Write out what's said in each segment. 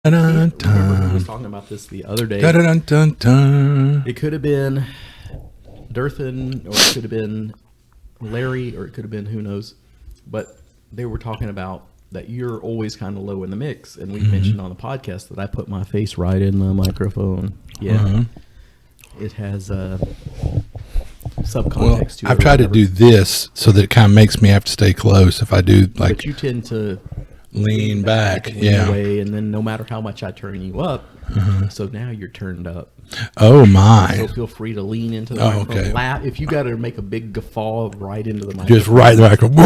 Remember we was talking about this the other day. It could have been Durthan, or it could have been Larry, or it could have been who knows. But they were talking about that you're always kind of low in the mix, and we mentioned on the podcast that I put my face right in the microphone. Yeah, it has subcontext to it. I've tried to do this so that it kind of makes me have to stay close. If I do, like, but you tend to lean back, and lean away, and then no matter how much I turn you up, so now you're turned up. Oh my! So feel free to lean into the microphone. Okay. Laugh if you got to make a big guffaw right into the microphone. Just right in the microphone.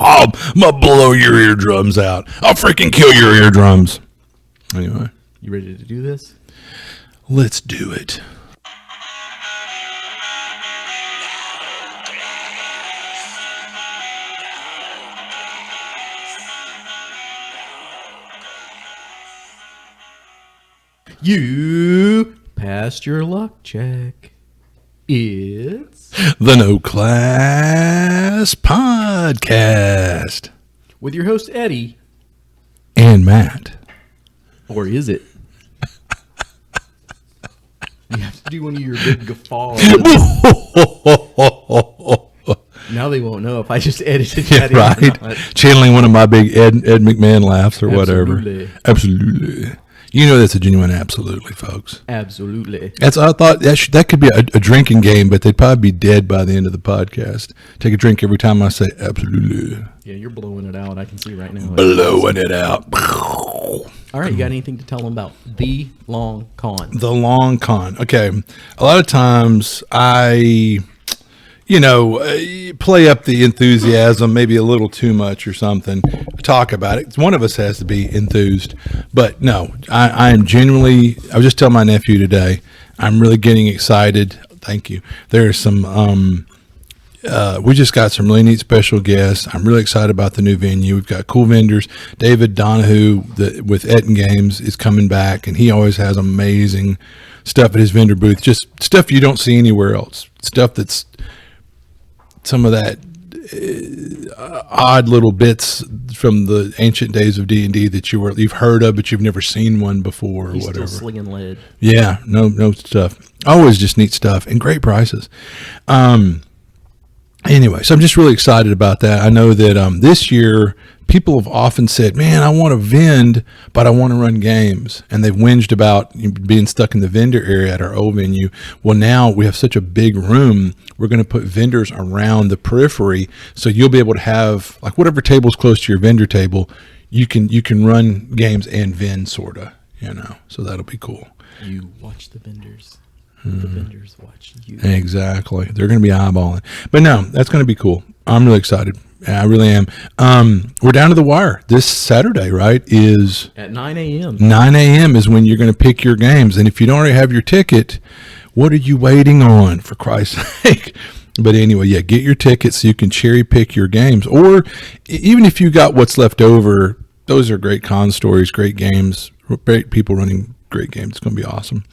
I'm gonna blow your eardrums out. I'll freaking kill your eardrums. Anyway, you ready to do this? Let's do it. You passed your luck check. It's the No Class Podcast with your host Eddie and Matt. Or is it? You have to do one of your big guffaws. Now they won't know if I just edited that in or not. Channeling one of my big Ed McMahon laughs or Absolutely. whatever. Absolutely. You know that's a genuine absolutely, folks. Absolutely. I thought that could be a drinking game, but they'd probably be dead by the end of the podcast. Take a drink every time I say absolutely. Yeah, you're blowing it out. I can see right now. Blowing it out. All right, you got anything to tell them about the long con? The long con. Okay. A lot of times I play up the enthusiasm, maybe a little too much or something, talk about it. One of us has to be enthused. But no, I am genuinely, I was just telling my nephew today, I'm really getting excited. Thank you. There's some, we just got some really neat special guests. I'm really excited about the new venue. We've got cool vendors. David Donahue with Etten Games is coming back, and he always has amazing stuff at his vendor booth. Just stuff you don't see anywhere else. Stuff that's some of that odd little bits from the ancient days of D&D that you've heard of, but you've never seen one before or whatever. Still slinging lead. Yeah, no stuff. Always just neat stuff and great prices. Anyway, so I'm just really excited about that. I know that this year people have often said, man, I want to vend, but I want to run games. And they've whinged about being stuck in the vendor area at our old venue. Well, now we have such a big room, we're going to put vendors around the periphery. So you'll be able to have, like, whatever table's close to your vendor table, you can run games and vend, sort of, so that'll be cool. You watch the vendors. The vendors watch you. Exactly. They're going to be eyeballing. But no, that's going to be cool. I'm really excited. I really am. We're down to the wire. This Saturday, right, is... At 9 a.m. 9 a.m. is when you're going to pick your games. And if you don't already have your ticket, what are you waiting on, for Christ's sake? But anyway, yeah, get your tickets so you can cherry pick your games. Or even if you got what's left over, those are great con stories, great games, great people running great games. It's going to be awesome.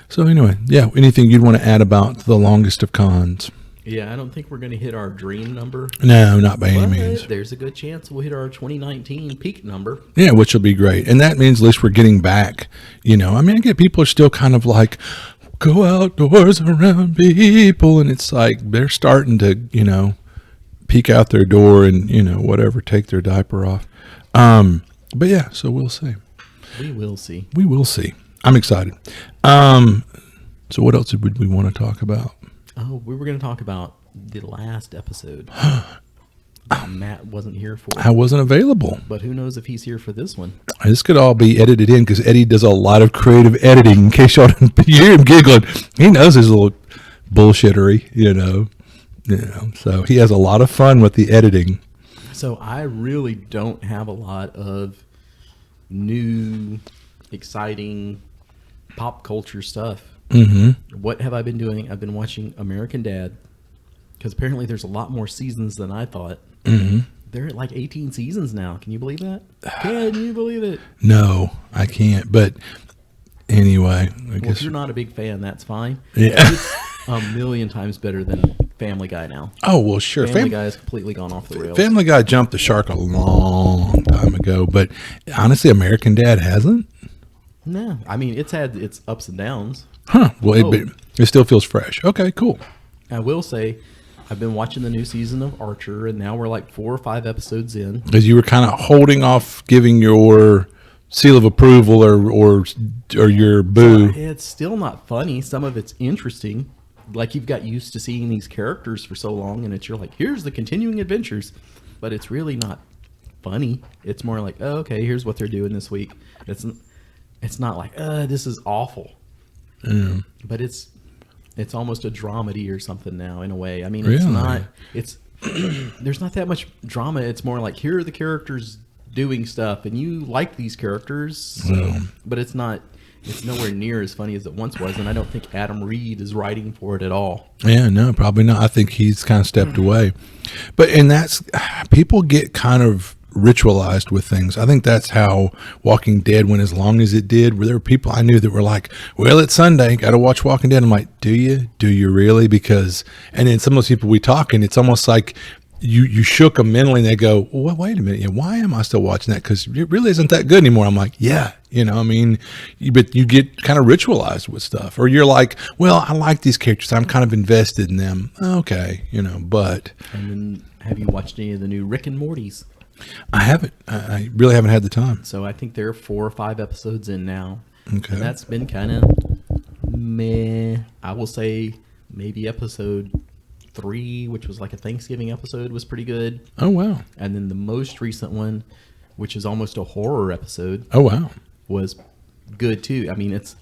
So anyway, yeah, anything you'd want to add about the longest of cons? Yeah, I don't think we're going to hit our dream number. No, not by any means. There's a good chance we'll hit our 2019 peak number. Yeah, which will be great. And that means at least we're getting back, I get people are still kind of like, go outdoors around people. And it's like they're starting to, peek out their door and, whatever, take their diaper off. But yeah, so we'll see. We will see. We will see. I'm excited. So what else would we want to talk about? Oh, we were going to talk about the last episode. Matt wasn't here for. I wasn't available. But who knows if he's here for this one. This could all be edited in because Eddie does a lot of creative editing. In case y'all didn't hear him giggling, he knows his little bullshittery, So he has a lot of fun with the editing. So I really don't have a lot of new, exciting pop culture stuff. Mm-hmm. What have I been doing? I've been watching American Dad, because apparently there's a lot more seasons than I thought. Mm-hmm. They're at like 18 seasons now. Can you believe that? Can you believe it? No, I can't. But anyway, I guess if you're not a big fan, that's fine. Yeah. It's a million times better than Family Guy now. Oh, well, sure. Family Guy has completely gone off the rails. Family Guy jumped the shark a long time ago, but honestly, American Dad hasn't. No, I mean, it's had its ups and downs. Huh. Well, it still feels fresh. Okay, cool. I will say, I've been watching the new season of Archer, and now we're like 4 or 5 episodes in. Because you were kind of holding off giving your seal of approval or your boo. So it's still not funny. Some of it's interesting. Like, you've got used to seeing these characters for so long, and you're like, here's the continuing adventures. But it's really not funny. It's more like, oh, okay, here's what they're doing this week. It's not like, this is awful. Mm. But it's almost a dramedy or something now, in a way. I mean, it's really? not. There's not that much drama. It's more like, here are the characters doing stuff, and you like these characters. So, but it's not. It's nowhere near as funny as it once was, and I don't think Adam Reed is writing for it at all. Yeah, no, probably not. I think he's kind of stepped away. And that's, people get kind of ritualized with things. I think that's how Walking Dead went as long as it did, where there were people I knew that were like, well, it's Sunday, got to watch Walking Dead. I'm like, do you really? Because, and then some of those people we talk, and it's almost like you shook them mentally, and they go, well, wait a minute, why am I still watching that? Because it really isn't that good anymore. I'm like, yeah, I mean, but you get kind of ritualized with stuff, or you're like, well, I like these characters, I'm kind of invested in them. Okay, but. And then, have you watched any of the new Rick and Morty's? I haven't. I really haven't had the time. So I think there are 4 or 5 episodes in now. Okay. And that's been kind of meh. I will say maybe episode 3, which was like a Thanksgiving episode, was pretty good. Oh, wow. And then the most recent one, which is almost a horror episode. Oh, wow. Was good too. I mean, it's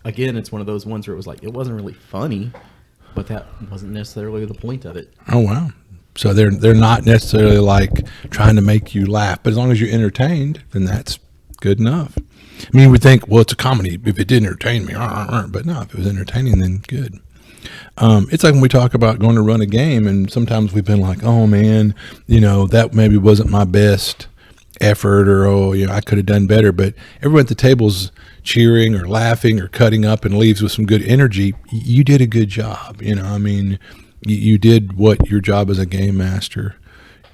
one of those ones where it was like, it wasn't really funny, but that wasn't necessarily the point of it. Oh, wow. So they're not necessarily like trying to make you laugh, but as long as you're entertained, then that's good enough. I mean, you would think, well, it's a comedy if it didn't entertain me, but no, if it was entertaining, then good. It's like when we talk about going to run a game, and sometimes we've been like, oh man, that maybe wasn't my best effort, or I could have done better. But everyone at the table's cheering or laughing or cutting up and leaves with some good energy. You did a good job. I mean, you did what your job as a game master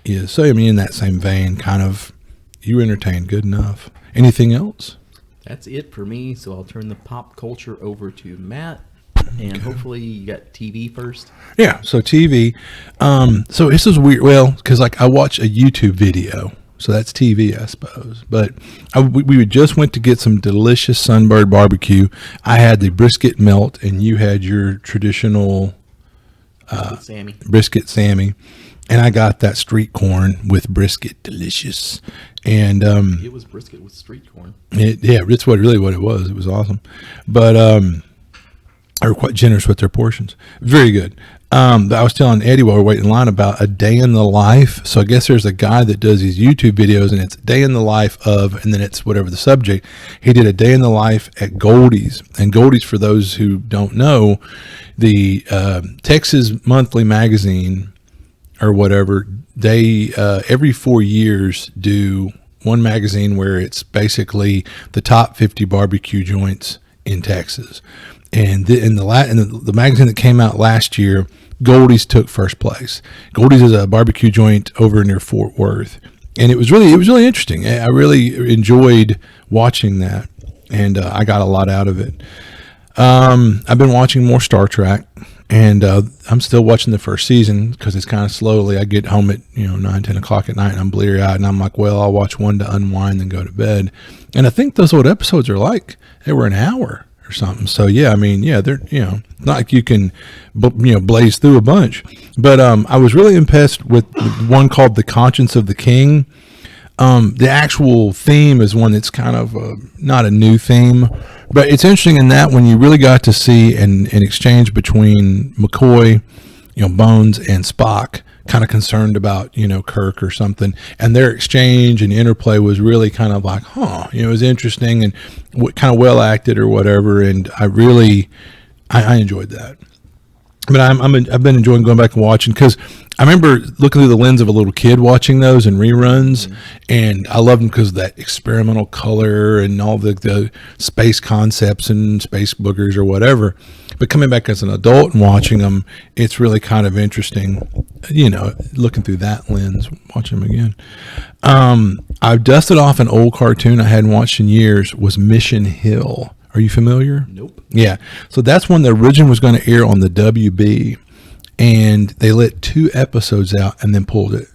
is. So, I mean, in that same vein, kind of, you entertained good enough. Anything else? That's it for me. So I'll turn the pop culture over to Matt. And hopefully you got TV first. Yeah, so TV. So this is weird. Well, because I watch a YouTube video. So that's TV, I suppose. But we just went to get some delicious Sunbird barbecue. I had the brisket melt, and you had your traditional brisket Sammy, and I got that street corn with brisket, delicious. And it was brisket with street corn. It's what it was. It was awesome, but they were quite generous with their portions. Very good. I was telling Eddie while we were waiting in line about a day in the life. So I guess there's a guy that does these YouTube videos, and it's a day in the life of, and then it's whatever the subject. He did a day in the life at Goldie's. And Goldie's, for those who don't know, the Texas Monthly Magazine or whatever, they every 4 years do one magazine where it's basically the top 50 barbecue joints in Texas. And the magazine that came out last year, Goldie's took first place. Goldie's is a barbecue joint over near Fort Worth, and it was really interesting. I really enjoyed watching that, and I got a lot out of it. I've been watching more Star Trek, and I'm still watching the first season because it's kind of slowly. I get home at 9, 10 o'clock at night, and I'm bleary eyed, and I'm like, well, I'll watch one to unwind, then go to bed. And I think those old episodes are like they were an hour or something. So yeah, I mean, yeah, they're not like you can blaze through a bunch. But I was really impressed with one called The Conscience of the King. The actual theme is one that's kind of not a new theme, but it's interesting in that when you really got to see an exchange between McCoy, Bones, and Spock, kind of concerned about Kirk or something, and their exchange and interplay was really kind of like, it was interesting and kind of well acted or whatever, and I enjoyed that. But I've been enjoying going back and watching, because I remember looking through the lens of a little kid watching those and reruns, and I loved them because of that experimental color and all the space concepts and space boogers or whatever. But coming back as an adult and watching them, it's really kind of interesting, looking through that lens, watching them again. I've dusted off an old cartoon I hadn't watched in years, was Mission Hill. Are you familiar? Nope. Yeah. So that's when the original was going to air on the WB, and they let 2 episodes out and then pulled it.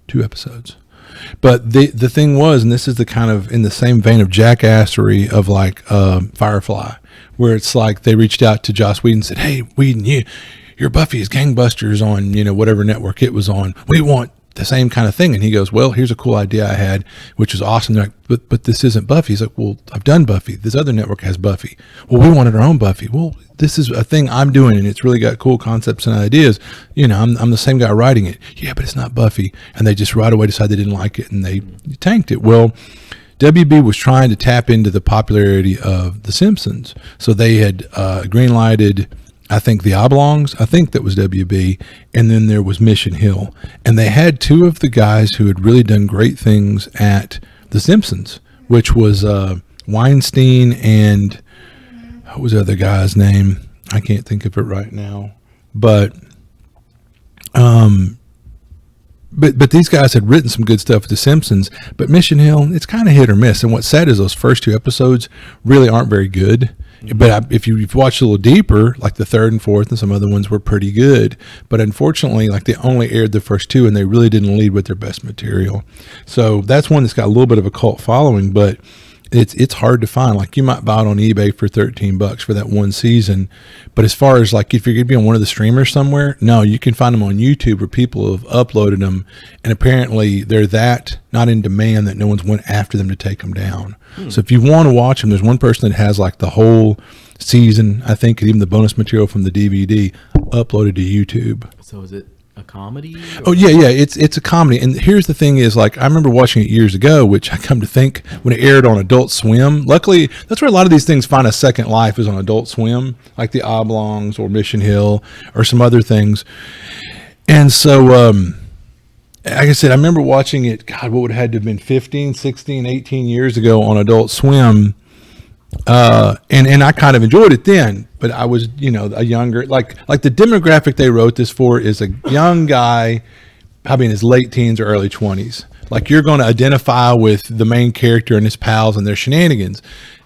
2 episodes. But the thing was, and this is the kind of in the same vein of jackassery of like Firefly, where it's like they reached out to Joss Whedon and said, "Hey, Whedon, your Buffy is gangbusters on, whatever network it was on. We want the same kind of thing." And he goes, "Well, here's a cool idea I had, which is awesome." They're like, but this isn't Buffy. He's like, "Well, I've done Buffy. This other network has Buffy." "Well, we wanted our own Buffy." "Well, this is a thing I'm doing, and it's really got cool concepts and ideas. I'm the same guy writing it." "Yeah, but it's not Buffy." And they just right away decided they didn't like it, and they tanked it. Well, WB was trying to tap into the popularity of The Simpsons. So they had greenlighted, I think, The Oblongs. I think that was WB. And then there was Mission Hill. And they had 2 of the guys who had really done great things at The Simpsons, which was Weinstein and what was the other guy's name? I can't think of it right now. But these guys had written some good stuff with The Simpsons. But Mission Hill, it's kind of hit or miss. And what's sad is those first 2 episodes really aren't very good. But if you've watched a little deeper, like the 3rd and 4th and some other ones were pretty good. But unfortunately, like they only aired the first 2 and they really didn't lead with their best material. So that's one that's got a little bit of a cult following, but it's hard to find. Like you might buy it on eBay for $13 for that one season. But as far as like if you're going to be on one of the streamers somewhere, no, you can find them on YouTube where people have uploaded them. And apparently they're that not in demand that no one's went after them to take them down. So if you want to watch them, there's one person that has like the whole season, I think, and even the bonus material from the DVD uploaded to YouTube. So is it a comedy? Oh yeah, it's a comedy. And here's the thing is, like, I remember watching it years ago, which I come to think when it aired on Adult Swim. Luckily, that's where a lot of these things find a second life, is on Adult Swim, like the Oblongs or Mission Hill or some other things. And so like I said, I remember watching it, God, what would have had to have been 15, 16, 18 years ago on Adult Swim. And I kind of enjoyed it then, but I was, a younger, like the demographic they wrote this for is a young guy, probably in his late teens or early 20s. Like you're going to identify with the main character and his pals and their shenanigans.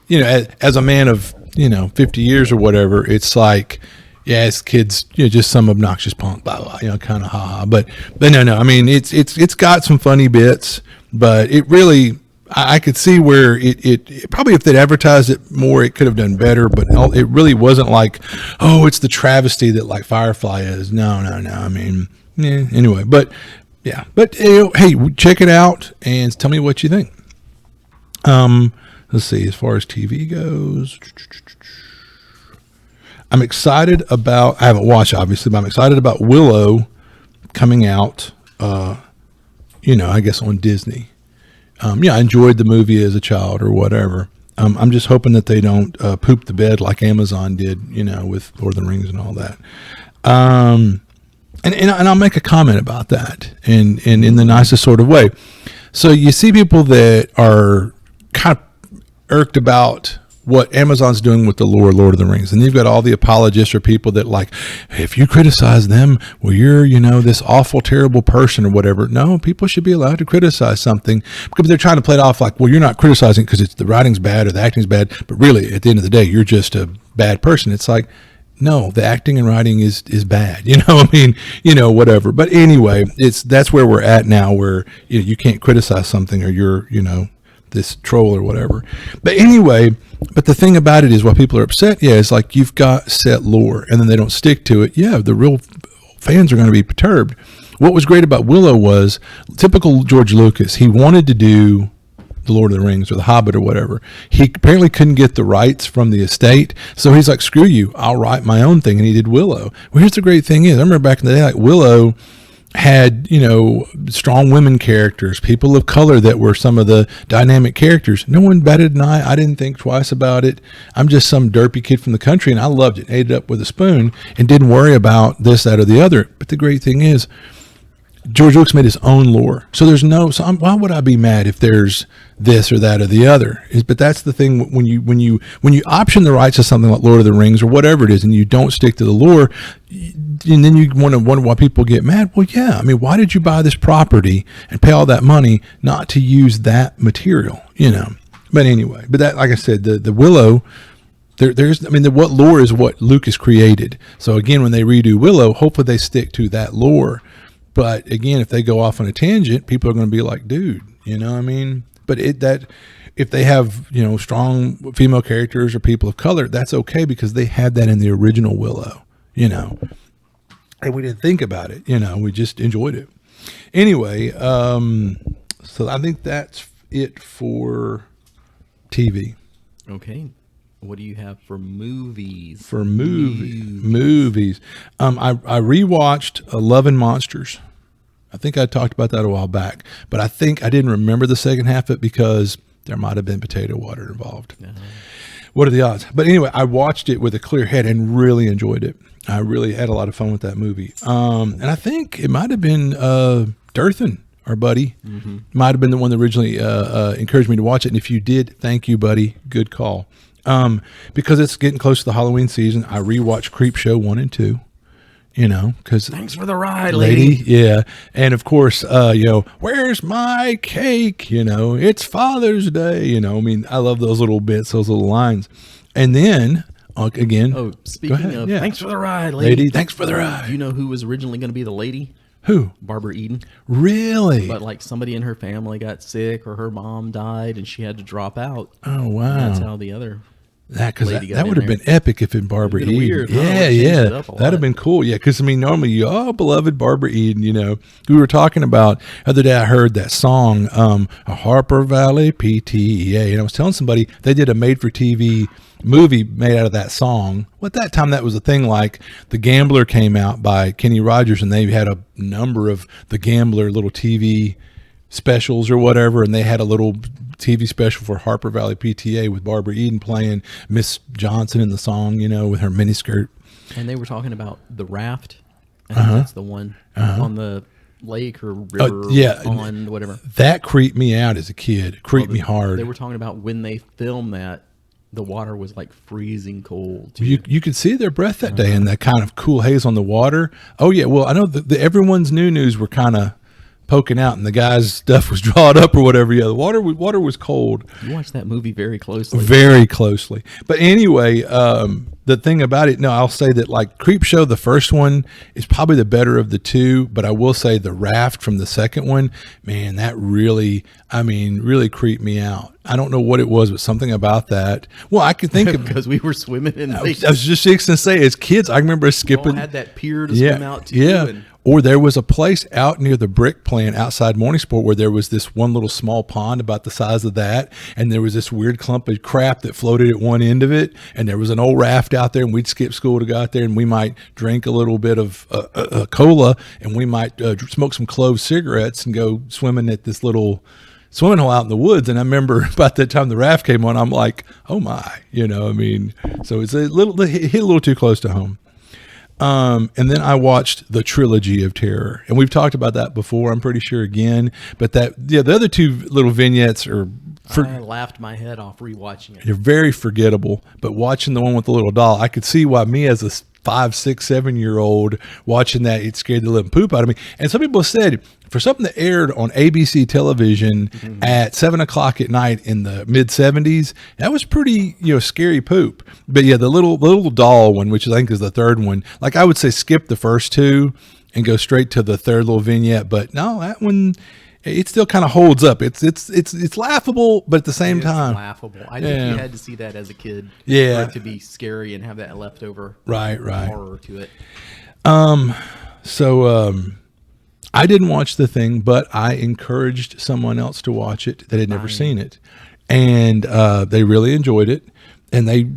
As a man of, 50 years or whatever, it's like, yeah, it's kids, just some obnoxious punk, blah, blah, kind of ha-ha. But no, I mean, it's got some funny bits, but it really, I could see where it probably, if they'd advertised it more, it could have done better, but it really wasn't like, oh, it's the travesty that like Firefly is. No. I mean, anyway, but yeah, but hey, check it out and tell me what you think. Let's see, as far as TV goes, I'm excited about, I haven't watched obviously, but I'm excited about Willow coming out, I guess on Disney. I enjoyed the movie as a child or whatever. I'm just hoping that they don't poop the bed like Amazon did, with Lord of the Rings and all that. And I'll make a comment about that and in the nicest sort of way. So you see people that are kind of irked about what Amazon's doing with the Lord of the Rings. And you've got all the apologists or people that like, hey, if you criticize them, well, you're, this awful, terrible person or whatever. No, people should be allowed to criticize something because they're trying to play it off like, well, you're not criticizing because it's the writing's bad or the acting's bad. But really, at the end of the day, you're just a bad person. It's like, no, the acting and writing is bad. Whatever. But anyway, that's where we're at now where you can't criticize something or you're, this troll or whatever. But anyway, but the thing about it is what people are upset, is like you've got set lore and then they don't stick to it. Yeah, the real fans are going to be perturbed. What was great about Willow was typical George Lucas. He wanted to do the Lord of the Rings or the Hobbit or whatever. He apparently couldn't get the rights from the estate. So he's like, screw you, I'll write my own thing. And he did Willow. Well, here's the great thing is, I remember back in the day, like Willow, had, strong women characters, people of color that were some of the dynamic characters. No one batted an eye. I didn't think twice about it. I'm just some derpy kid from the country, and I loved it. Ate it up with a spoon and didn't worry about this, that, or the other. But the great thing is, George Lucas made his own lore. So there's why would I be mad if there's this or that or the other? But that's the thing, when you option the rights to something like Lord of the Rings or whatever it is, and you don't stick to the lore, and then you want to wonder why people get mad. Well, yeah, I mean, why did you buy this property and pay all that money not to use that material, But anyway, that, like I said, the Willow, what lore is what Lucas created. So again, when they redo Willow, hopefully they stick to that lore. But again, if they go off on a tangent, people are going to be like, dude, But if they have, strong female characters or people of color, that's okay, because they had that in the original Willow, And we didn't think about it, we just enjoyed it. Anyway, so I think that's it for TV. Okay. What do you have for movies? Movies. I rewatched Love and Monsters. I think I talked about that a while back, but I think I didn't remember the second half of it because there might have been potato water involved. What are the odds? But anyway, I watched it with a clear head and really enjoyed it. I really had a lot of fun with that movie. And I think it might have been Durthan, our buddy, might have been the one that originally encouraged me to watch it. And if you did, thank you, buddy. Good call. Because it's getting close to the Halloween season, I rewatched Creepshow 1 and 2, because thanks for the ride, lady. Yeah. And of course, where's my cake? It's Father's Day, I love those little bits, those little lines. And then again, speaking of thanks for the ride, lady. Thanks for the ride. Do you know who was originally going to be the lady? Who? Barbara Eden. Really? But like somebody in her family got sick or her mom died and she had to drop out. Oh, wow. And that's how the other that would have been epic if in Barbara Eden. Weird, yeah. That'd have been cool. Yeah, because normally beloved Barbara Eden. We were talking about the other day. I heard that song, a Harper Valley PTA, and I was telling somebody they did a made-for-TV movie made out of that song. Well, at that time, that was a thing. Like The Gambler came out by Kenny Rogers, and they had a number of The Gambler little TV specials or whatever, and they had a little TV special for Harper Valley PTA with Barbara Eden playing Miss Johnson in the song, with her miniskirt. And they were talking about the raft. I think that's the one on the lake or river, pond, whatever. That creeped me out as a kid. Creeped me hard. They were talking about when they filmed that, the water was like freezing cold. Too. You could see their breath that day and that kind of cool haze on the water. Oh yeah, well I know everyone's news were kind of poking out, and the guy's stuff was drawn up or whatever. Yeah, the water was cold. You watched that movie very closely. Very closely. But anyway, the thing about it, I'll say that like Creepshow, the first one is probably the better of the two, but I will say the raft from the second one, man, that really creeped me out. I don't know what it was, but something about that. Well, I could think of because we were swimming in. I was just going to say, as kids, I remember skipping. Had that pier to swim out to. Yeah. Or there was a place out near the brick plant outside Morningsport where there was this one little small pond about the size of that, and there was this weird clump of crap that floated at one end of it, and there was an old raft out there, and we'd skip school to go out there, and we might drink a little bit of cola, and we might smoke some clove cigarettes and go swimming at this little swimming hole out in the woods. And I remember about that time the raft came on, I'm like, oh my, so it's it hit a little too close to home. And then I watched the Trilogy of Terror, and we've talked about that before, I'm pretty sure again, but the other two little vignettes are, I laughed my head off rewatching it. They're very forgettable, but watching the one with the little doll, I could see why me as a 5, 6, 7-year-old watching that, it scared the living poop out of me. And some people said for something that aired on ABC television at 7:00 at night in the mid 70s, that was pretty, scary poop. But yeah, the little doll one, which I think is the third one, like I would say skip the first two and go straight to the third little vignette. But no, that one, it still kind of holds up. It's laughable, but at the same time, laughable. I think you had to see that as a kid, for it to be scary and have that leftover horror to it. So I didn't watch The Thing, but I encouraged someone else to watch it that had never seen it, and they really enjoyed it, and they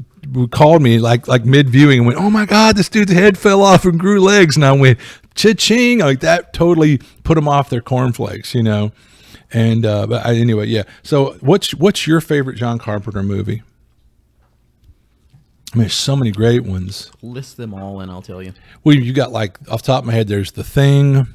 called me like mid viewing and went, "Oh my God, this dude's head fell off and grew legs," and I went, cha-ching, like that totally put them off their cornflakes, And anyway, yeah. So what's your favorite John Carpenter movie? I mean, there's so many great ones. List them all, and I'll tell you. Well, you got like off the top of my head, there's The Thing,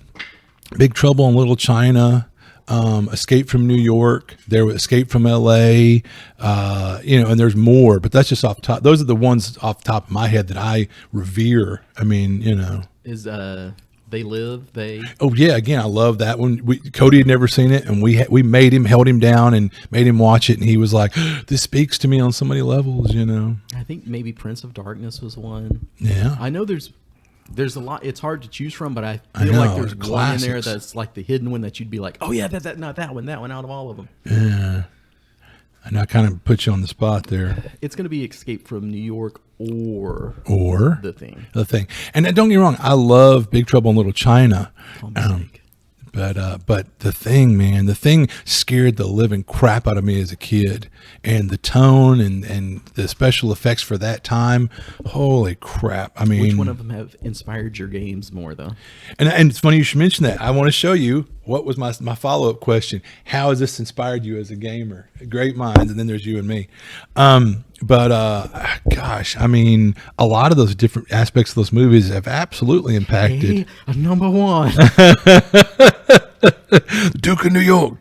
Big Trouble in Little China, Escape from New York. There was Escape from L.A. And there's more, but that's just off the top. Those are the ones off the top of my head that I revere. I mean, Is They Live? Oh yeah, again, I love that one. Cody had never seen it, and we held him down and made him watch it, and he was like, "This speaks to me on so many levels," I think maybe Prince of Darkness was one. Yeah, I know there's a lot. It's hard to choose from, but I feel like there's one in there that's like the hidden one that you'd be like, "Oh yeah, that one out of all of them." Yeah, and I kind of put you on the spot there. It's going to be Escape from New York or The Thing. The Thing. And don't get me wrong, I love Big Trouble in Little China. But The Thing, man, The Thing scared the living crap out of me as a kid. And the tone and the special effects for that time, holy crap. I mean, which one of them have inspired your games more, though? And it's funny you should mention that. I want to show you what was my follow-up question. How has this inspired you as a gamer? Great minds, and then there's you and me. Gosh, I mean, a lot of those different aspects of those movies have absolutely impacted. Hey, number one. Duke of New York.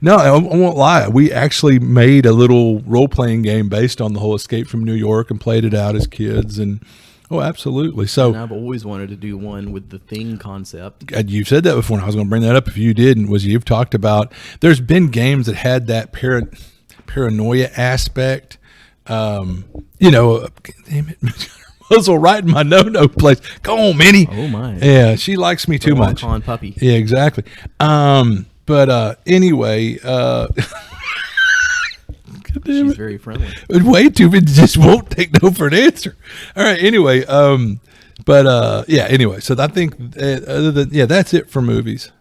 No, I won't lie. We actually made a little role-playing game based on the whole Escape from New York and played it out as kids. And absolutely. So and I've always wanted to do one with the Thing concept. You've said that before, and I was going to bring that up if you didn't. You've talked about there's been games that had that paranoia aspect. Damn it. Muzzle right in my no place. Go on, Minnie. Oh my. Yeah, she likes me too much. Con puppy. Yeah, exactly. Anyway, she's very friendly. Way too many, just won't take no for an answer. All right. Anyway, Anyway, so I think other than that's it for movies.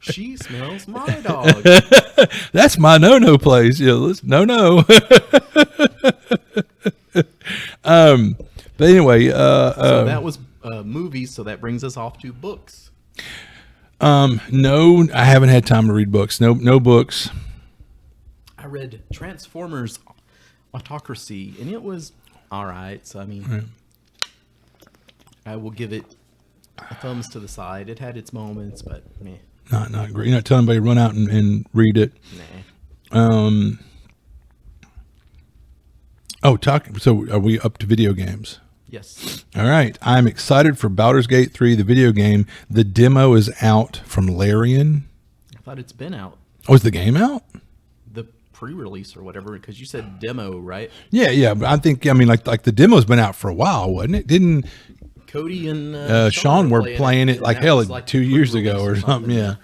She smells my dog. That's my no place. No. But anyway, so that was movies. So that brings us off to books. No, I haven't had time to read books. No books. I read Transformers Autocracy, and it was all right. So I mean, I will give it a thumbs to the side. It had its moments, but meh. Not great. You're not telling anybody to run out and read it. Nah. So are we up to video games? Yes. All right. I'm excited for Baldur's Gate 3, the video game. The demo is out from Larian. I thought it's been out. Oh, is the game out? The pre-release or whatever, because you said demo, right? Yeah. But like the demo's been out for a while, wasn't it? Didn't Cody and Sean were playing it like hell like 2 years ago or something. Yeah.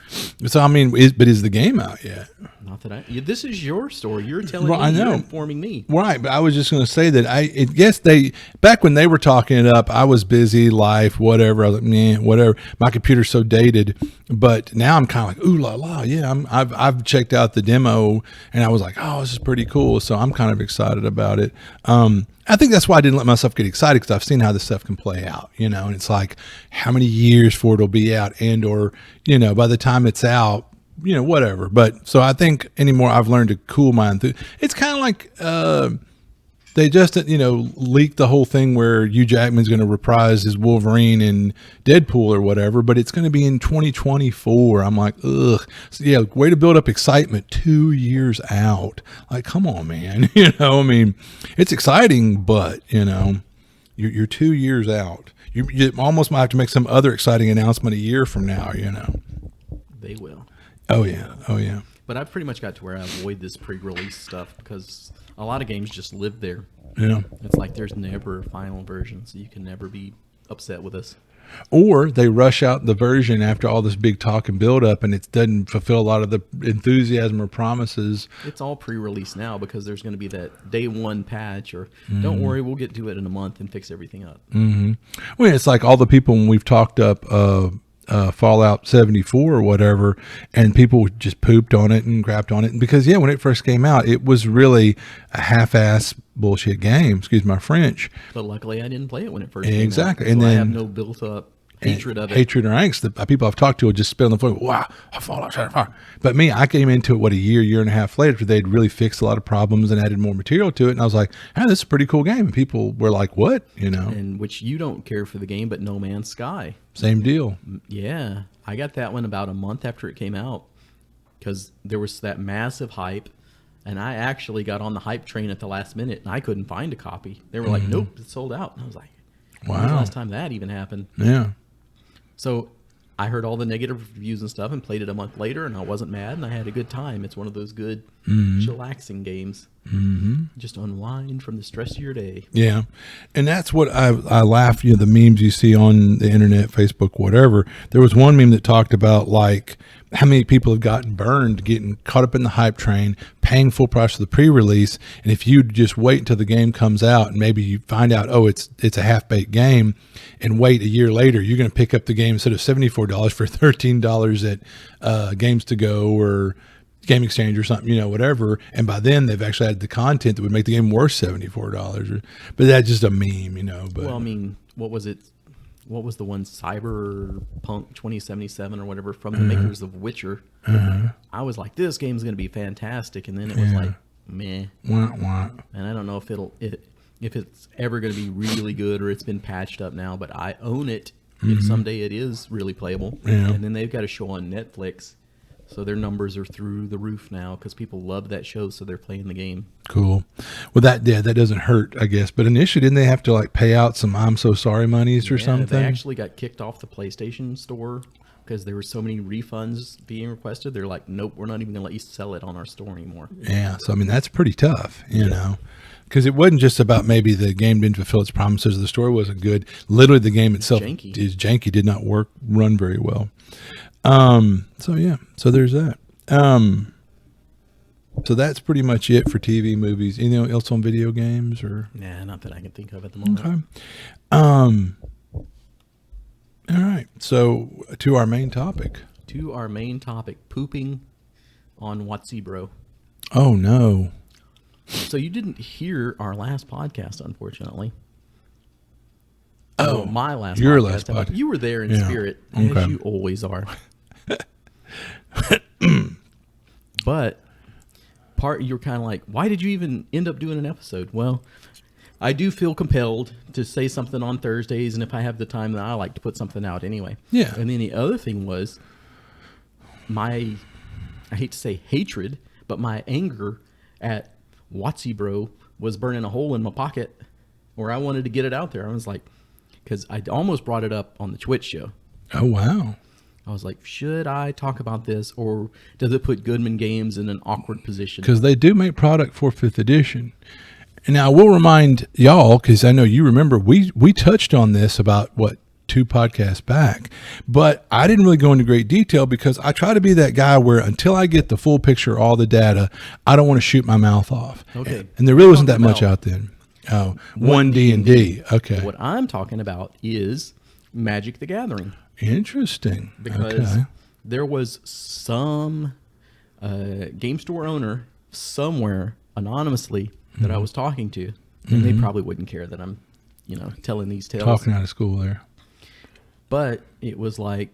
So I mean, is the game out yet? Not that this is your story. You're telling me. I know. You're informing me. Right, but I was just going to say that I guess back when they were talking it up, I was busy, life, whatever. I was like, whatever. My computer's so dated, but now I'm kind of like, ooh la la, yeah. I've checked out the demo and I was like, oh, this is pretty cool. So I'm kind of excited about it. I think that's why I didn't let myself get excited, because I've seen how this stuff can play out, and it's like how many years for it'll be out, and or by the time it's out, whatever. But so I think anymore I've learned to cool my enthusiasm. It's kind of like they just leaked the whole thing where Hugh Jackman's going to reprise his Wolverine in Deadpool or whatever, but it's going to be in 2024. I'm like, ugh. So, yeah, way to build up excitement 2 years out. Like, come on, man. I mean, it's exciting, but you're 2 years out. You almost might have to make some other exciting announcement a year from now. They will. Oh yeah. But I've pretty much got to where I avoid this pre-release stuff because a lot of games just live there. Yeah. It's like there's never a final version, so you can never be upset with us. Or they rush out the version after all this big talk and build up, and it doesn't fulfill a lot of the enthusiasm or promises. It's all pre-release now because there's going to be that day one patch, or don't worry, we'll get to it in a month and fix everything up. Mm-hmm. Well, it's like all the people when we've talked up Fallout 74 or whatever, and people just pooped on it and crapped on it. And because when it first came out, it was really a half-ass bullshit game. Excuse my French. But luckily, I didn't play it when it first came out. Exactly, So and I then have no built-up hatred of it. Hatred or angst. The people I've talked to will just spit on the floor. Wow, Fallout 74. But me, I came into it a year and a half later. They'd really fixed a lot of problems and added more material to it, and I was like, "Hey, this is a pretty cool game." And people were like, "What?" And which you don't care for the game, but No Man's Sky. Same deal. Yeah, I got that one about a month after it came out because there was that massive hype, and I actually got on the hype train at the last minute, and I couldn't find a copy. They were like, "Nope, it's sold out." And I was like, "Wow, when was the last time that even happened?" Yeah. So I heard all the negative reviews and stuff and played it a month later, and I wasn't mad, and I had a good time. It's one of those good chillaxing games. Just unwind from the stress of your day. Yeah. And that's what I laugh, the memes you see on the internet, Facebook, whatever. There was one meme that talked about like how many people have gotten burned, getting caught up in the hype train, paying full price for the pre-release. And if you just wait until the game comes out and maybe you find out, it's a half-baked game, and wait a year later, you're going to pick up the game instead of $74 for $13 at Games to Go or Game Exchange or something, whatever. And by then they've actually added the content that would make the game worth $74. But that's just a meme, But well, I mean, what was it? What was the one, Cyberpunk 2077 or whatever, from the makers of Witcher? I was like, this game's going to be fantastic, and then it was like, meh. And I don't know if it's ever going to be really good or it's been patched up now, but I own it if someday it is really playable. And then they've got a show on Netflix. So their numbers are through the roof now because people love that show, so they're playing the game. Cool. Well, that doesn't hurt, I guess. But initially, didn't they have to like pay out some "I'm so sorry" monies or something? They actually got kicked off the PlayStation Store because there were so many refunds being requested. They're like, nope, we're not even going to let you sell it on our store anymore. Yeah. So I mean, that's pretty tough, Because it wasn't just about maybe the game didn't fulfill its promises, the story wasn't good. Literally, the game itself is janky, did not run very well. So there's that. So that's pretty much it for TV, movies. Anything else on video games or? Nah, not that I can think of at the moment. Okay. All right. So to our main topic. Pooping on WotC-Hasbro. Oh no. So you didn't hear our last podcast, unfortunately. Oh, my last your podcast. last podcast. You were there in spirit, as you always are. But you're kind of like, why did you even end up doing an episode? Well, I do feel compelled to say something on Thursdays, and if I have the time, then I like to put something out anyway. Yeah. And then the other thing was I hate to say hatred, but my anger at WotC-Hasbro was burning a hole in my pocket where I wanted to get it out there. I was like, because I almost brought it up on the Twitch show. Oh, wow. I was like, should I talk about this, or does it put Goodman Games in an awkward position? Because they do make product for 5th edition. And now I will remind y'all, because I know you remember, we touched on this about, 2 podcasts back. But I didn't really go into great detail because I try to be that guy where until I get the full picture, all the data, I don't want to shoot my mouth off. Okay. And there really wasn't that much out then. Oh, 1D&D. Okay. What I'm talking about is Magic the Gathering. Interesting. Because there was some game store owner somewhere anonymously that I was talking to, and they probably wouldn't care that I'm, telling these tales. Talking out of school there. But it was like,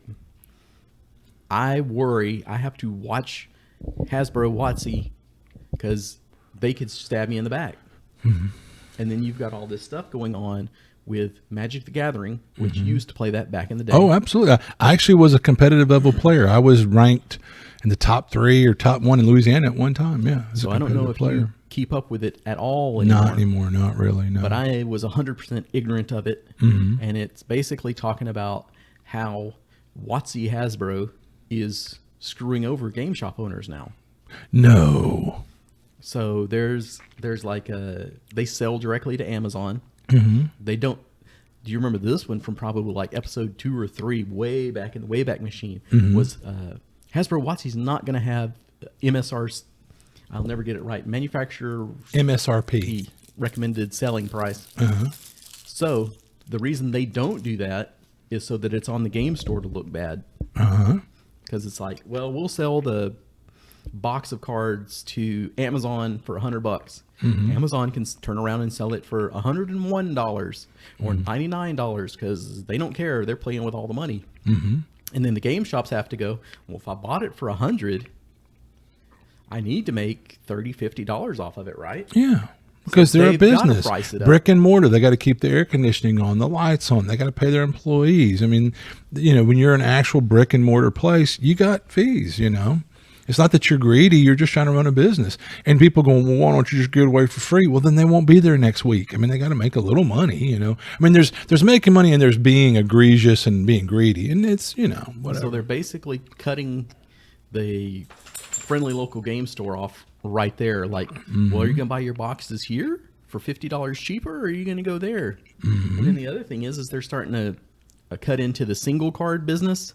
I worry I have to watch Hasbro WotC because they could stab me in the back. And then you've got all this stuff going on with Magic the Gathering, which used to play that back in the day. Oh, absolutely. I actually was a competitive level player. I was ranked in the top 3 or top 1 in Louisiana at one time. Yeah. So I don't know if you keep up with it at all anymore. Not anymore. Not really. No. But I was 100% ignorant of it. And it's basically talking about how WotC-Hasbro is screwing over game shop owners now. No. So there's like they sell directly to Amazon. They don't. Do you remember this one from probably like episode 2 or 3, way back in the Wayback Machine? Was Hasbro WotC's not going to have MSRs? I'll never get it right. Manufacturer MSRP, recommended selling price. So the reason they don't do that is so that it's on the game store to look bad. Because it's like, well, we'll sell the box of cards to Amazon for $100. Amazon can turn around and sell it for $101 or $99 because they don't care. They're playing with all the money. And then the game shops have to go, well, if I bought it for $100, I need to make $30, $50 off of it, right? Yeah. Because So they're a they've gotta business, price it up. brick and mortar. They got to keep the air conditioning on, the lights on. They got to pay their employees. I mean, when you're an actual brick and mortar place, you got fees. It's not that you're greedy. You're just trying to run a business. And people going, well, why don't you just give it away for free? Well, then they won't be there next week. I mean, they got to make a little money. I mean, there's making money and there's being egregious and being greedy, and it's whatever. So they're basically cutting the friendly local game store off right there. Like, well, are you going to buy your boxes here for $50 cheaper, or are you going to go there? And then the other thing is they're starting to cut into the single card business.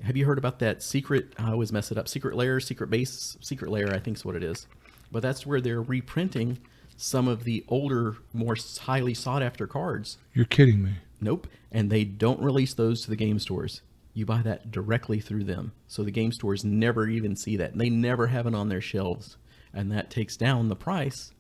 Have you heard about that secret? I always mess it up. Secret layer, secret base, secret layer, I think is what it is. But that's where they're reprinting some of the older, more highly sought after cards. You're kidding me. Nope. And they don't release those to the game stores. You buy that directly through them. So the game stores never even see that. They never have it on their shelves. And that takes down the price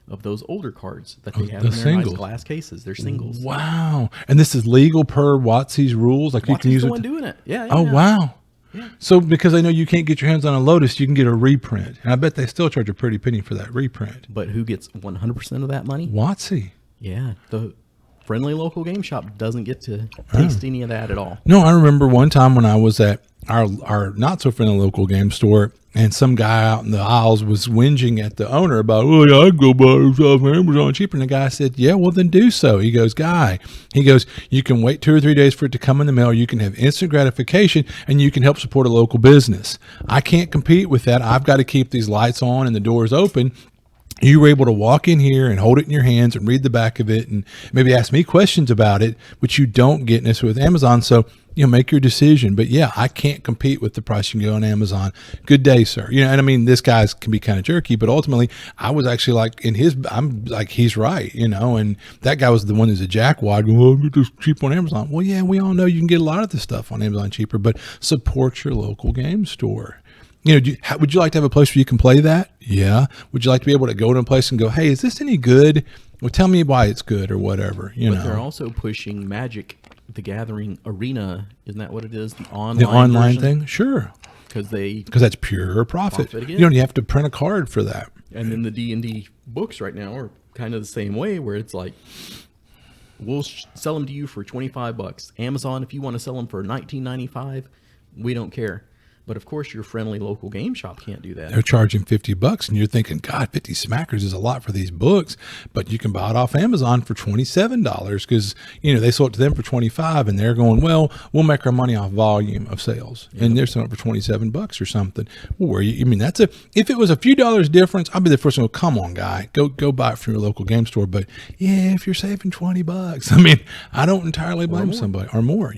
of those older cards that they have in their nice glass cases. They're singles. Wow. And this is legal per WotC's rules? Like you can use the it one doing it. Yeah. Oh, yeah. wow. Yeah. So because I know you can't get your hands on a Lotus, you can get a reprint. And I bet they still charge a pretty penny for that reprint. But who gets 100% of that money? WotC. Yeah. The friendly local game shop doesn't get to taste any of that at all. No, I remember one time when I was at our not so friendly local game store, and some guy out in the aisles was whinging at the owner about, oh yeah, I'd go buy it off Amazon cheaper. And the guy said, yeah, well then do so. He goes, you can wait 2 or 3 days for it to come in the mail. You can have instant gratification, and you can help support a local business. I can't compete with that. I've got to keep these lights on and the doors open. You were able to walk in here and hold it in your hands and read the back of it and maybe ask me questions about it, which you don't get necessarily with Amazon. So, make your decision. But yeah, I can't compete with the price you can go on Amazon. Good day, sir. And I mean, this guy's can be kind of jerky, but ultimately I was actually like I'm like, he's right, and that guy was the one who's a jackwad going, well, get this cheap on Amazon. Well, yeah, we all know you can get a lot of this stuff on Amazon cheaper, but support your local game store. Would you like to have a place where you can play that? Yeah. Would you like to be able to go to a place and go, hey, is this any good? Well, tell me why it's good or whatever. But they're also pushing Magic the Gathering Arena. Isn't that what it is? The online version? Thing? Sure. Because that's pure profit. You have to print a card for that. And then the D&D books right now are kind of the same way, where it's like, we'll sell them to you for $25. Amazon, if you want to sell them for $19.95, we don't care. But of course, your friendly local game shop can't do that. They're charging $50, and you're thinking, God, 50 smackers is a lot for these books. But you can buy it off Amazon for $27 because they sold it to them for $25, and they're going, well, we'll make our money off volume of sales, and they're selling it for $27 or something. Well, if it was a few dollars difference, I'd be the first one to go, come on, guy, go buy it from your local game store. But yeah, if you're saving $20, I mean, I don't entirely blame somebody or more,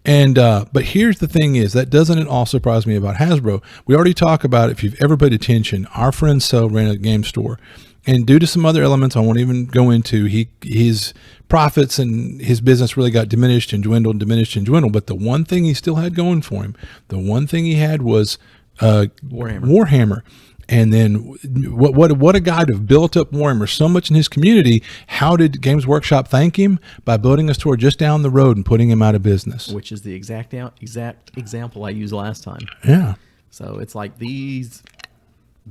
And but here's the thing is that doesn't at all surprise me about Hasbro. We already talked about it. If you've ever paid attention, our friend Sel ran a game store, and due to some other elements I won't even go into, his profits and his business really got diminished and dwindled. But the one thing he still had going for him, the one thing he had was Warhammer. And then what a guy to have built up Warhammer so much in his community. How did Games Workshop thank him? By building a store just down the road and putting him out of business. Which is the exact example I used last time. Yeah. So it's like these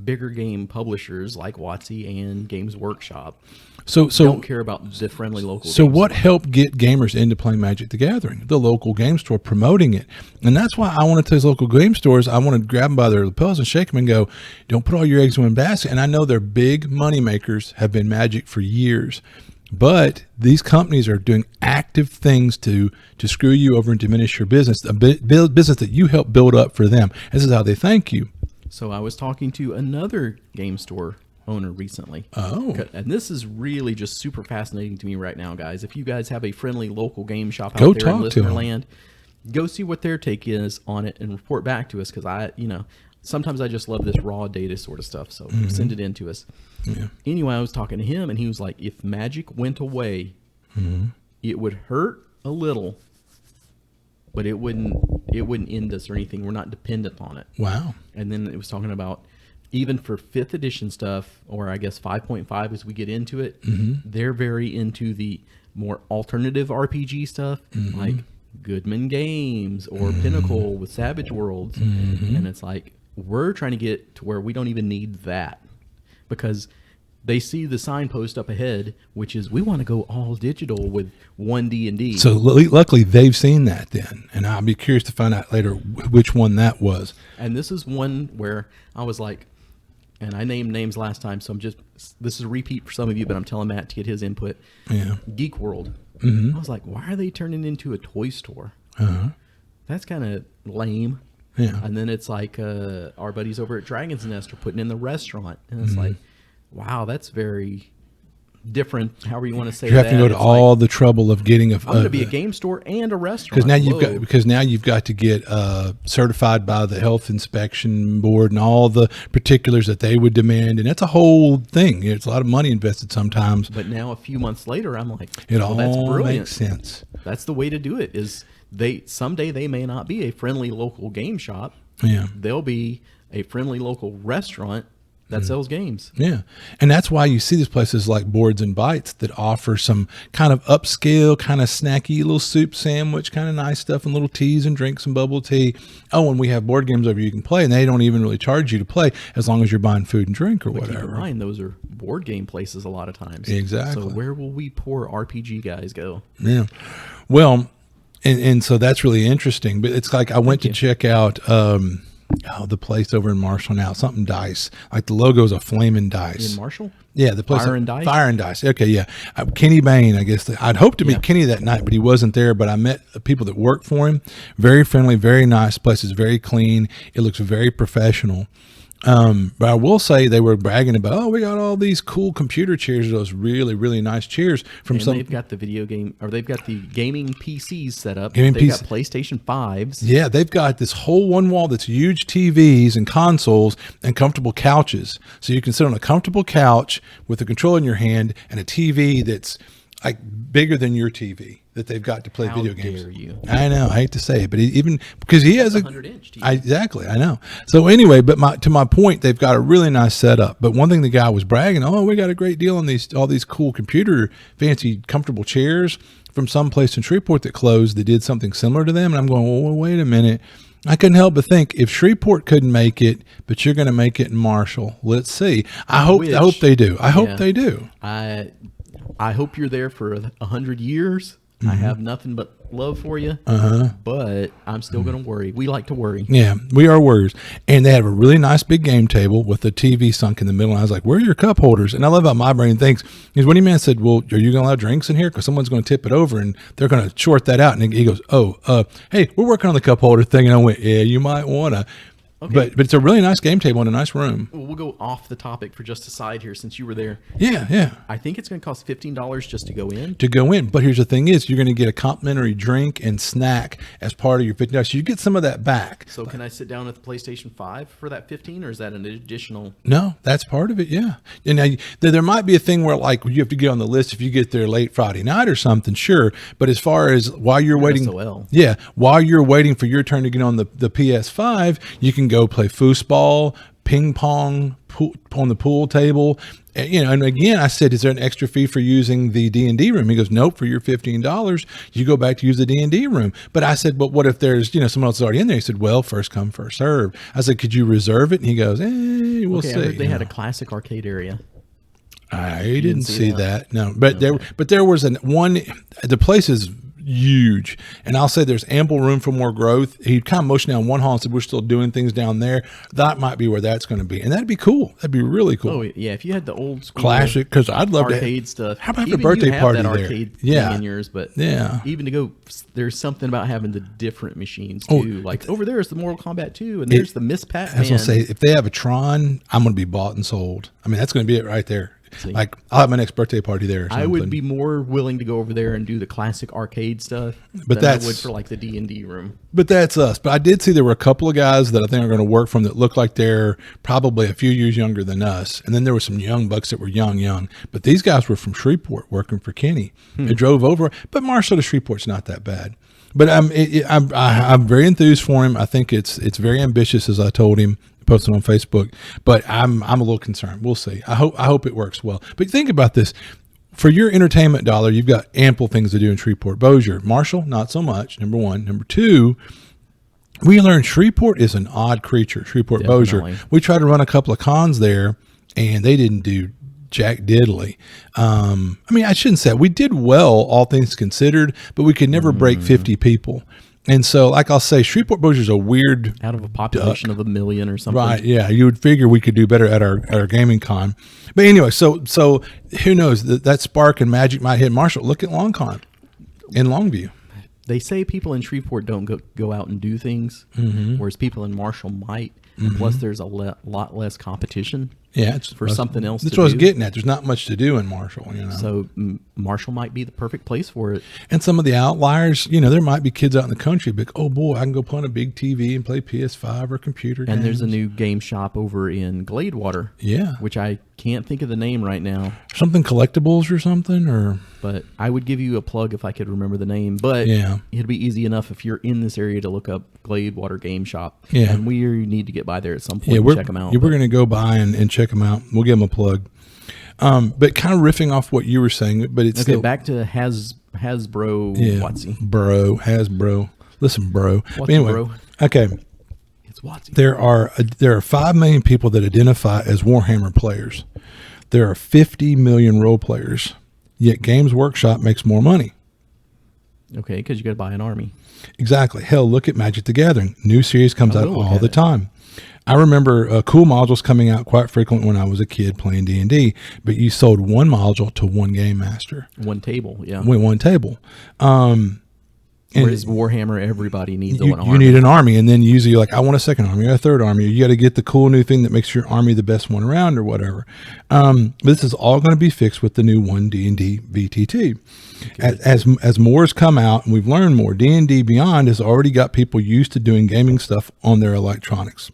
bigger game publishers like WotC and Games Workshop don't care about the friendly local. So what helped get gamers into playing Magic the Gathering? The local game store promoting it. And that's why I want to tell these local game stores, I want to grab them by their lapels and shake them and go, don't put all your eggs in one basket. And I know their big money makers have been Magic for years. But these companies are doing active things to screw you over and diminish your business, a business that you helped build up for them. This is how they thank you. So I was talking to another game store owner recently. Oh. And this is really just super fascinating to me right now, guys. If you guys have a friendly local game shop out there in listener land, go see what their take is on it and report back to us, because sometimes I just love this raw data sort of stuff. So send it in to us. Yeah. Anyway, I was talking to him, and he was like, if Magic went away, it would hurt a little, but it wouldn't end us or anything. We're not dependent on it. Wow. And then it was talking about even for 5th edition stuff, or I guess 5.5 as we get into it, they're very into the more alternative RPG stuff, like Goodman Games or Pinnacle with Savage Worlds. And it's like, we're trying to get to where we don't even need that, because they see the signpost up ahead, which is we want to go all digital with one D&D. So luckily they've seen that then, and I'll be curious to find out later which one that was. And this is one where I was like, and I named names last time, so this is a repeat for some of you, but I'm telling Matt to get his input. Yeah. Geek World. I was like, why are they turning into a toy store? That's kind of lame. Yeah. And then it's like our buddies over at Dragon's Nest are putting in the restaurant, and it's like, wow, that's very different. However you want to say that. You have to go to all the trouble of getting I'm going to be a game store and a restaurant. Because now you've got to get certified by the health inspection board and all the particulars that they would demand, and that's a whole thing. It's a lot of money invested sometimes. But now a few months later, I'm like, it all that's brilliant. makes sense. That's the way to do it. Is someday they may not be a friendly local game shop. Yeah, they'll be a friendly local restaurant that sells games. Yeah. And that's why you see these places like Boards and Bites that offer some kind of upscale, kind of snacky little soup sandwich, kind of nice stuff, and little teas and drinks and bubble tea. Oh, and we have board games over you can play, and they don't even really charge you to play as long as you're buying food and drink or whatever. Keep in mind, those are board game places a lot of times. Exactly. So where will we poor RPG guys go? Yeah. Well, and so that's really interesting. But it's like I went to check out the place over in Marshall now, something dice. Like the logo is a flaming dice. In Marshall? Yeah, the place. Fire and Dice? Fire and Dice. Okay, yeah. Kenny Bain, I guess. I'd hoped to meet Kenny that night, but he wasn't there. But I met people that work for him. Very friendly, very nice. Place is very clean. It looks very professional. But I will say they were bragging about, oh, we got all these cool computer chairs, those really, really nice chairs from some. They've got the video game, or they've got the gaming PCs set up. They've got PlayStation 5s. Yeah, they've got this whole one wall that's huge TVs and consoles and comfortable couches. So you can sit on a comfortable couch with a controller in your hand and a TV that's like bigger than your TV that they've got to play video games. How dare you? I know, I hate to say it, but even because he has a 100-inch TV. Exactly, I know. So anyway, but to my point, they've got a really nice setup. But one thing the guy was bragging, oh, we got a great deal on all these cool computer, fancy, comfortable chairs from some place in Shreveport that closed that did something similar to them. And I'm going, well, wait a minute. I couldn't help but think, if Shreveport couldn't make it, but you're going to make it in Marshall, let's see. I hope they do. I hope they do. I hope you're there for 100 years. I have nothing but love for you, but I'm still going to worry. We like to worry. Yeah, we are worriers. And they have a really nice big game table with the TV sunk in the middle. And I was like, where are your cup holders? And I love how my brain thinks. Because when he man said, well, are you going to allow drinks in here? Because someone's going to tip it over and they're going to short that out. And he goes, hey, we're working on the cup holder thing. And I went, yeah, you might want to. Okay. But it's a really nice game table in a nice room. Well, we'll go off the topic for just a side here since you were there. Yeah. I think it's going to cost $15 just to go in. But here's the thing is, you're going to get a complimentary drink and snack as part of your $15. So you get some of that back. So can I sit down at the PlayStation 5 for that $15, or is that an additional? No, that's part of it, yeah. And now, there might be a thing where like you have to get on the list if you get there late Friday night or something, sure. But as far as while you're waiting, while you're waiting for your turn to get on the PS5, you can go play foosball, ping pong on the pool table. And again, I said, is there an extra fee for using the D&D room? He goes, nope, for your $15, you go back to use the D&D room. But I said, but what if there's, someone else is already in there? He said, well, first come, first serve. I said, could you reserve it? And he goes, we'll see. I heard they had a classic arcade area. I didn't see that. No, but there was the place is huge, and I'll say there's ample room for more growth. He kind of motioned down one hall and said, we're still doing things down there. That might be where that's going to be, and that'd be cool. That'd be really cool. Oh yeah, if you had the old school classic, because I'd love arcade stuff. How about the birthday party there? Arcade thing in yours, but even to go, there's something about having the different machines too. Like over there is the Mortal Kombat 2, and there's the Miss Pac-Man. I was going to say, if they have a Tron, I'm going to be bought and sold. I mean, that's going to be it right there. Like, I'll have my next birthday party there or something. I would be more willing to go over there and do the classic arcade stuff than I would for like the D&D room. But that's us. But I did see there were a couple of guys that I think are going to work from that look like they're probably a few years younger than us. And then there were some young bucks that were young. But these guys were from Shreveport working for Kenny. They drove over. But Marshall to Shreveport's not that bad. But I'm very enthused for him. I think it's very ambitious, as I told him, posted on Facebook. But I'm a little concerned. We'll see. I hope it works well. But think about this. For your entertainment dollar, you've got ample things to do in Shreveport. Bossier, Marshall, not so much. Number one. Number two, we learned Shreveport is an odd creature. Shreveport, Bossier. We tried to run a couple of cons there, and they didn't do jack diddly. I mean, I shouldn't say it. We did well, all things considered, but we could never break 50 people. And so, like I'll say, Shreveport Bossier is a weird out of a population of 1 million or something. Right? Yeah, you would figure we could do better at our gaming con. But anyway, so who knows, that spark and magic might hit Marshall. Look at LongCon in Longview. They say people in Shreveport don't go out and do things, whereas people in Marshall might. And plus, there's a lot less competition. Yeah, it's for something else. That's what I was getting at. There's not much to do in Marshall, So Marshall might be the perfect place for it. And some of the outliers, there might be kids out in the country, like, oh boy, I can go put on a big TV and play PS5 or computer games. And there's a new game shop over in Gladewater. Yeah, which I can't think of the name right now. Something collectibles or something, But I would give you a plug if I could remember the name. But yeah, it'd be easy enough if you're in this area to look up Gladewater Game Shop. Yeah, and we need to get by there at some point and check them out. Yeah, we're going to go by and check them out. We'll give them a plug. But kind of riffing off what you were saying, but it's okay. Back to Hasbro. WotC. Hasbro. Listen, bro. But anyway, bro? Okay. It's WotC. There are 5 million people that identify as Warhammer players. There are 50 million role players. Yet Games Workshop makes more money. Okay, because you got to buy an army. Exactly. Hell, look at Magic the Gathering. New series comes out all the time. I remember cool modules coming out quite frequently when I was a kid playing D&D, but you sold one module to one game master. One table, yeah. One table. Whereas Warhammer, everybody needs one army. You need an army, and then usually you're like, I want a second army or a third army. You got to get the cool new thing that makes your army the best one around or whatever. This is all going to be fixed with the new 1 D&D VTT. As more has come out and we've learned more, D&D Beyond has already got people used to doing gaming stuff on their electronics.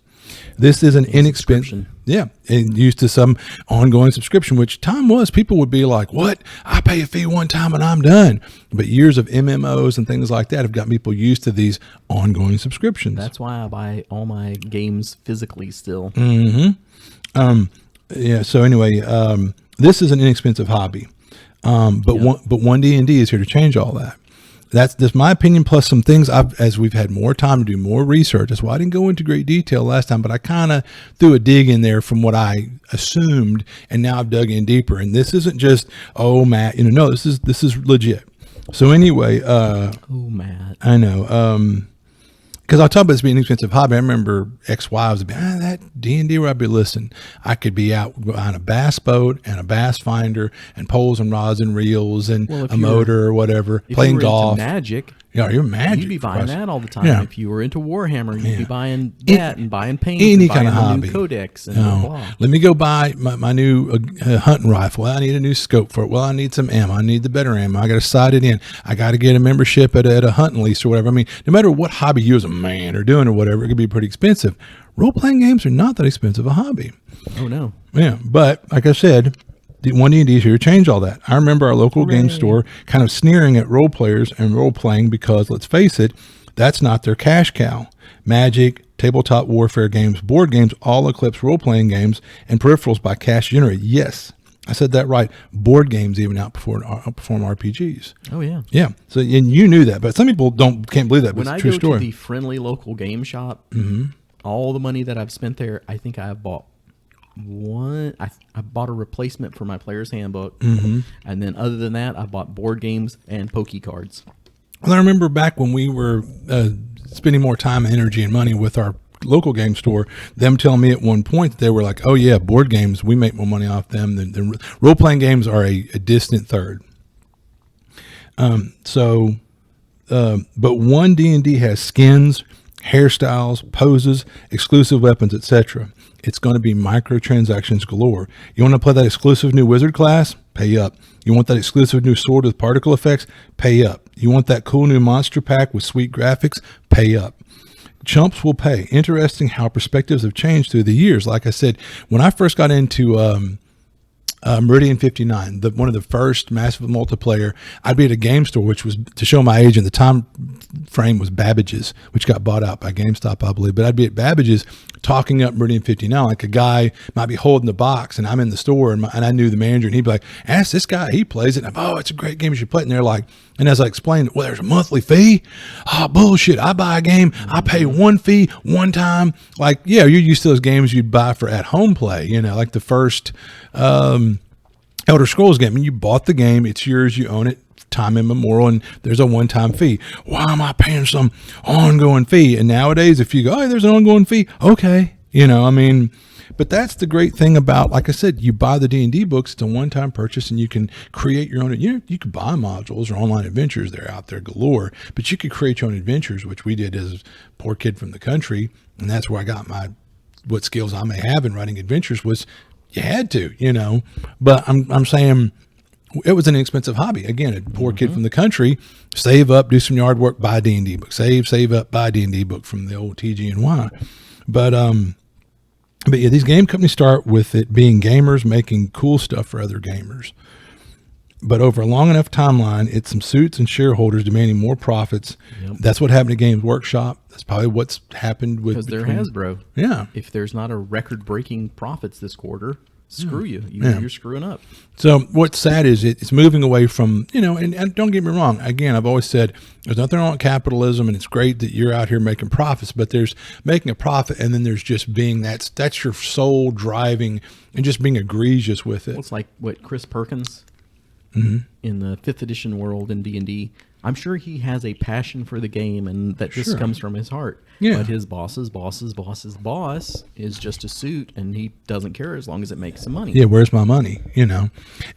This is an inexpensive, and used to some ongoing subscription, which time was people would be like, what? I pay a fee one time and I'm done. But years of MMOs and things like that have got people used to these ongoing subscriptions. That's why I buy all my games physically still. So anyway, this is an inexpensive hobby. But 1 D&D is here to change all that. That's my opinion, plus some things as we've had more time to do more research. That's why I didn't go into great detail last time, but I kind of threw a dig in there from what I assumed, and now I've dug in deeper. And this isn't just, oh, Matt, no, this is legit. So anyway, Matt, I know, because I'll talk about this being an expensive hobby. I remember ex-wives would be, that D&D where I'd be listening. I could be out on a bass boat and a bass finder and poles and rods and reels and a motor or whatever, playing golf. Magic. Yeah, you're Magic. You'd be buying that all the time. Yeah. If you were into Warhammer, you'd be buying that and buying paint. Any kind of hobby. New codex and blah. Let me go buy my new hunting rifle. Well, I need a new scope for it. Well, I need some ammo. I need the better ammo. I got to sight it in. I got to get a membership at a hunting lease or whatever. I mean, no matter what hobby you as a man are doing or whatever, it could be pretty expensive. Role-playing games are not that expensive a hobby. Oh, no. Yeah, but like I said, the 1 D&D is here to change all that. I remember our local game store kind of sneering at role players and role playing because, let's face it, that's not their cash cow. Magic, tabletop warfare games, board games all eclipse role playing games and peripherals by cash generated. Yes, I said that right. Board games even outperform RPGs. Oh yeah, yeah. So and you knew that, but some people can't believe that. But it's a true story. When I go to the friendly local game shop, all the money that I've spent there, I think I have bought one. I bought a replacement for my player's handbook, and then other than that, I bought board games and pokey cards. Well, I remember back when we were spending more time, energy, and money with our local game store, them telling me at one point that they were like, "Oh yeah, board games, we make more money off them than role playing games are a distant third." But 1 D&D has skins, hairstyles, poses, exclusive weapons, etc. It's going to be microtransactions galore. You want to play that exclusive new wizard class? Pay up. You want that exclusive new sword with particle effects? Pay up. You want that cool new monster pack with sweet graphics? Pay up. Chumps will pay. Interesting how perspectives have changed through the years. Like I said, when I first got into Meridian 59, one of the first massive multiplayer. I'd be at a game store, which was, to show my age, and the time frame was Babbage's, which got bought out by GameStop, I believe. But I'd be at Babbage's talking up Meridian 59, like a guy might be holding the box, and I'm in the store, and I knew the manager, and he'd be like, ask this guy, he plays it. And I'm, oh, it's a great game, you should play it. And they're like, and as I explained, well, there's a monthly fee. Oh, bullshit. I buy a game, I pay one fee one time. Like, yeah, you're used to those games you'd buy for at-home play, like the first Elder Scrolls game. I mean, you bought the game, it's yours, you own it, time immemorial, and there's a one-time fee. Why am I paying some ongoing fee? And nowadays, if you go, oh, there's an ongoing fee, okay, but that's the great thing about, like I said, you buy the D&D books, it's a one-time purchase, and you can create your own. You could buy modules or online adventures, they're out there galore, but you could create your own adventures, which we did as a poor kid from the country, and that's where I got what skills I may have in writing adventures was. You had to, but I'm saying it was an inexpensive hobby. Again, a poor kid from the country, save up, do some yard work, buy a D&D book, save up, buy a D&D book from the old TG&Y. But yeah, these game companies start with it being gamers making cool stuff for other gamers. But over a long enough timeline, it's some suits and shareholders demanding more profits. Yep. That's what happened at Games Workshop. That's probably what's happened with... Because they're Hasbro. Yeah. If there's not a record-breaking profits this quarter, screw you. You're screwing up. So what's sad is it's moving away from, and don't get me wrong. Again, I've always said there's nothing wrong with capitalism, and it's great that you're out here making profits, but there's making a profit, and then there's just being that's your soul driving and just being egregious with it. Well, it's like what Chris Perkins... in the 5th edition world in D&D, I'm sure he has a passion for the game, and that just comes from his heart. Yeah. But his boss's boss is just a suit, and he doesn't care as long as it makes some money. Yeah, where's my money?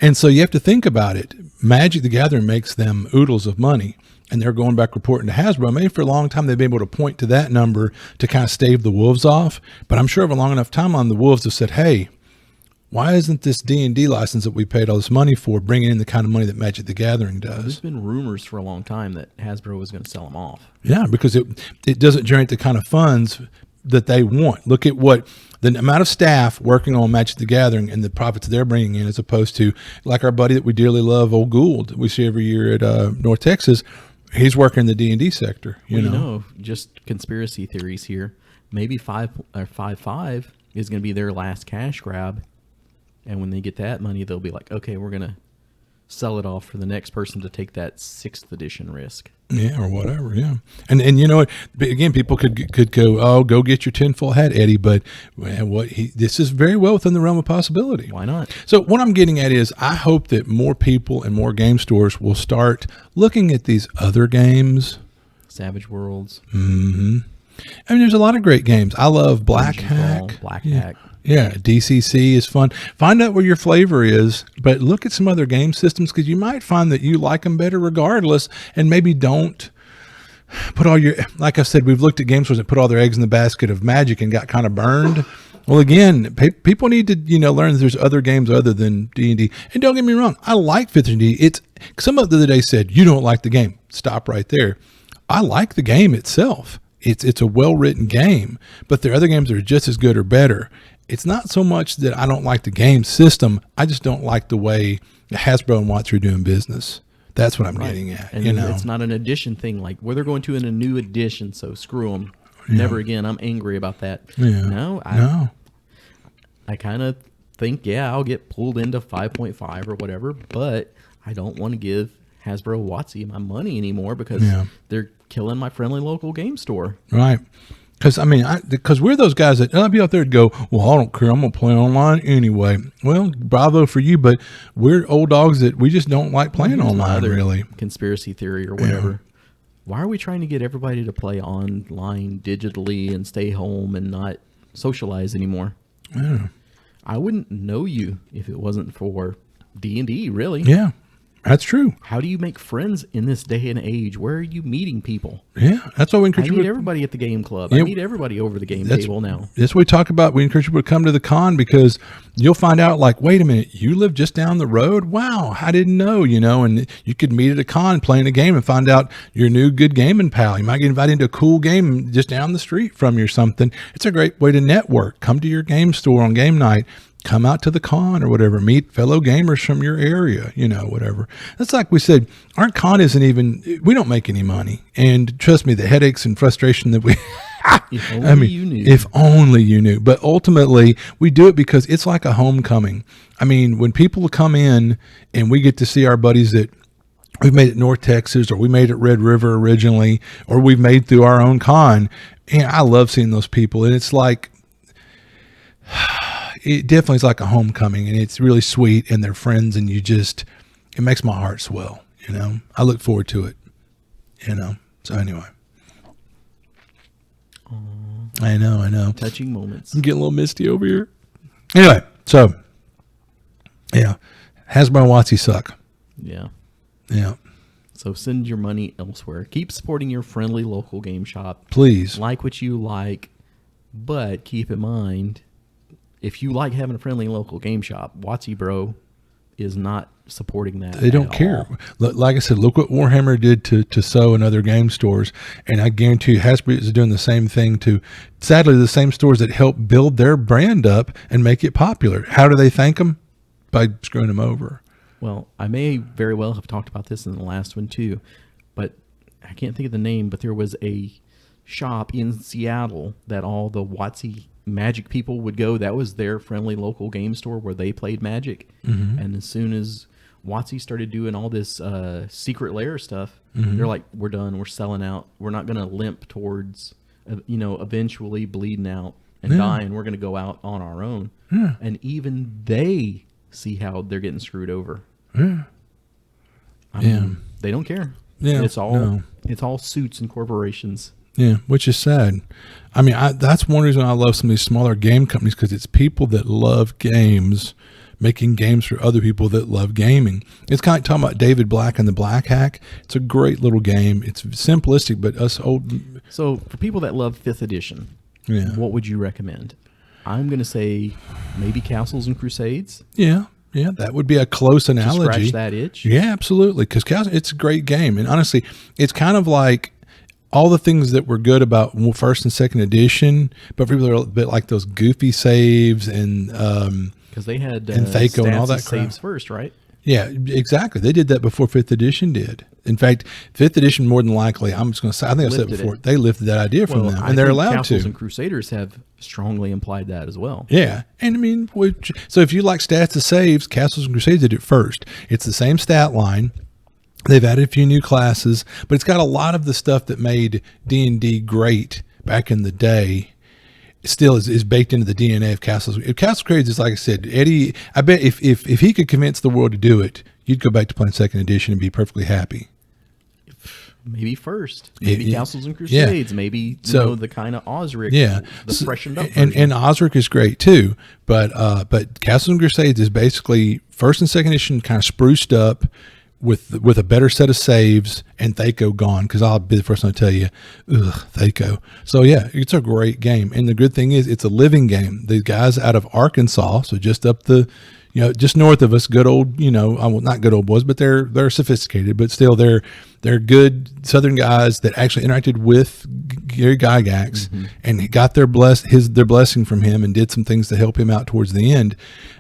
And so you have to think about it. Magic the Gathering makes them oodles of money, and they're going back reporting to Hasbro. Maybe for a long time they've been able to point to that number to kind of stave the wolves off, but I'm sure over a long enough timeline the wolves have said, hey, why isn't this D&D license that we paid all this money for bringing in the kind of money that Magic the Gathering does? There's been rumors for a long time that Hasbro was going to sell them off. Yeah, because it doesn't generate the kind of funds that they want. Look at what the amount of staff working on Magic the Gathering and the profits they're bringing in, as opposed to like our buddy that we dearly love, Old Gould, that we see every year at North Texas. He's working in the D&D sector. You know, just conspiracy theories here. Maybe 5.5 is going to be their last cash grab. And when they get that money, they'll be like, okay, we're going to sell it off for the next person to take that 6th edition risk. Yeah, or whatever, yeah. And you know what? Again, people could go, oh, go get your tinfoil hat, Eddie. But this is very well within the realm of possibility. Why not? So what I'm getting at is I hope that more people and more game stores will start looking at these other games. Savage Worlds. Mm-hmm. I mean, there's a lot of great games. I love Black Hack. Yeah, DCC is fun. Find out where your flavor is, but look at some other game systems because you might find that you like them better regardless, and maybe don't put all your, like I said, we've looked at game stores that put all their eggs in the basket of Magic and got kind of burned. Well, again, people need to, learn that there's other games other than D&D. And don't get me wrong, I like 5th edition D&D. Someone the other day said, you don't like the game. Stop right there. I like the game itself. It's a well-written game, but there are other games that are just as good or better. It's not so much that I don't like the game system. I just don't like the way Hasbro and WotC are doing business. That's what I'm getting at. And it's not an edition thing like where they're going to in a new edition, so screw them. Yeah. Never again. I'm angry about that. Yeah. No. I kind of think, I'll get pulled into 5.5 or whatever, but I don't want to give Hasbro WotC my money anymore because they're killing my friendly local game store. Right. Because we're those guys that I'll be out there to go, well, I don't care. I'm going to play online anyway. Well, bravo for you, but we're old dogs that we just don't like playing online, really. Conspiracy theory or whatever. Yeah. Why are we trying to get everybody to play online digitally and stay home and not socialize anymore? Yeah. I wouldn't know you if it wasn't for D&D, really. Yeah. That's true. How do you make friends in this day and age? Where are you meeting people? Yeah, that's what we encourage you. I meet everybody at the game club. I meet everybody over the game table now. That's what we talk about. We encourage people to come to the con because you'll find out, like, wait a minute, you live just down the road? Wow, I didn't know, and you could meet at a con playing a game and find out your new good gaming pal. You might get invited into a cool game just down the street from you or something. It's a great way to network. Come to your game store on game night. come out to the con or whatever, meet fellow gamers from your area, whatever. That's like we said, our con isn't even, we don't make any money. And trust me, the headaches and frustration that we, if only you knew. If only you knew. But ultimately, we do it because it's like a homecoming. I mean, when people come in and we get to see our buddies that we've made it North Texas, or we made it Red River originally, or we've made through our own con, and I love seeing those people. And it's like, it definitely is like a homecoming, and it's really sweet, and they're friends, and it makes my heart swell. I look forward to it. So anyway. I know. Touching moments. I'm getting a little misty over here. Anyway, so yeah, Hasbro and WotC suck. Yeah. Yeah. So send your money elsewhere. Keep supporting your friendly local game shop. Please. Like what you like, but keep in mind, if you like having a friendly local game shop, WotC-Bro is not supporting that. They don't care. Like I said, look what Warhammer did to SO and other game stores, and I guarantee you Hasbro is doing the same thing to, sadly, the same stores that help build their brand up and make it popular. How do they thank them? By screwing them over. Well, I may very well have talked about this in the last one too, but I can't think of the name, but there was a shop in Seattle that all the WotC Magic people would go. That was their friendly local game store where they played Magic. Mm-hmm. And as soon as WotC started doing all this secret lair stuff, they're like, we're done. We're selling out. We're not going to limp towards, eventually bleeding out and dying. We're going to go out on our own. Yeah. And even they see how they're getting screwed over. Yeah. I mean, they don't care. Yeah. It's all suits and corporations. Yeah, which is sad. I mean, that's one reason I love some of these smaller game companies, because it's people that love games making games for other people that love gaming. It's kind of talking about David Black and the Black Hack. It's a great little game. It's simplistic, but us old. So for people that love 5th edition, what would you recommend? I'm going to say maybe Castles and Crusades. Yeah, that would be a close analogy. To scratch that itch. Yeah, absolutely. Because it's a great game, and honestly, it's kind of like all the things that were good about 1st and 2nd edition, but people are a bit like those goofy saves and because they had and Thaco and all that crap. Saves first, right? Yeah, exactly. They did that before 5th edition did. In fact, 5th edition, more than likely, I'm just going to say, I think I said it before, they lifted that idea from them, and they're allowed Castles to. And Crusaders have strongly implied that as well. Yeah, and I mean, so if you like stats to saves, Castles and Crusades did it first. It's the same stat line. They've added a few new classes, but it's got a lot of the stuff that made D&D great back in the day. Still is baked into the DNA of Castles. If Castles Crusades is, like I said, Eddie, I bet if he could convince the world to do it, you'd go back to playing 2nd edition and be perfectly happy. Maybe first, maybe Castles and Crusades, maybe the kind of Osric, the freshened up version. And Osric is great too, but Castles and Crusades is basically 1st and 2nd edition kind of spruced up with a better set of saves, and Thaco gone, because I'll be the first one to tell you, Thaco. So yeah, it's a great game, and the good thing is it's a living game. The guys out of Arkansas, so just up the, just north of us, good old, not good old boys, but they're sophisticated, but still they're good Southern guys that actually interacted with Gary Gygax and got their blessing from him and did some things to help him out towards the end.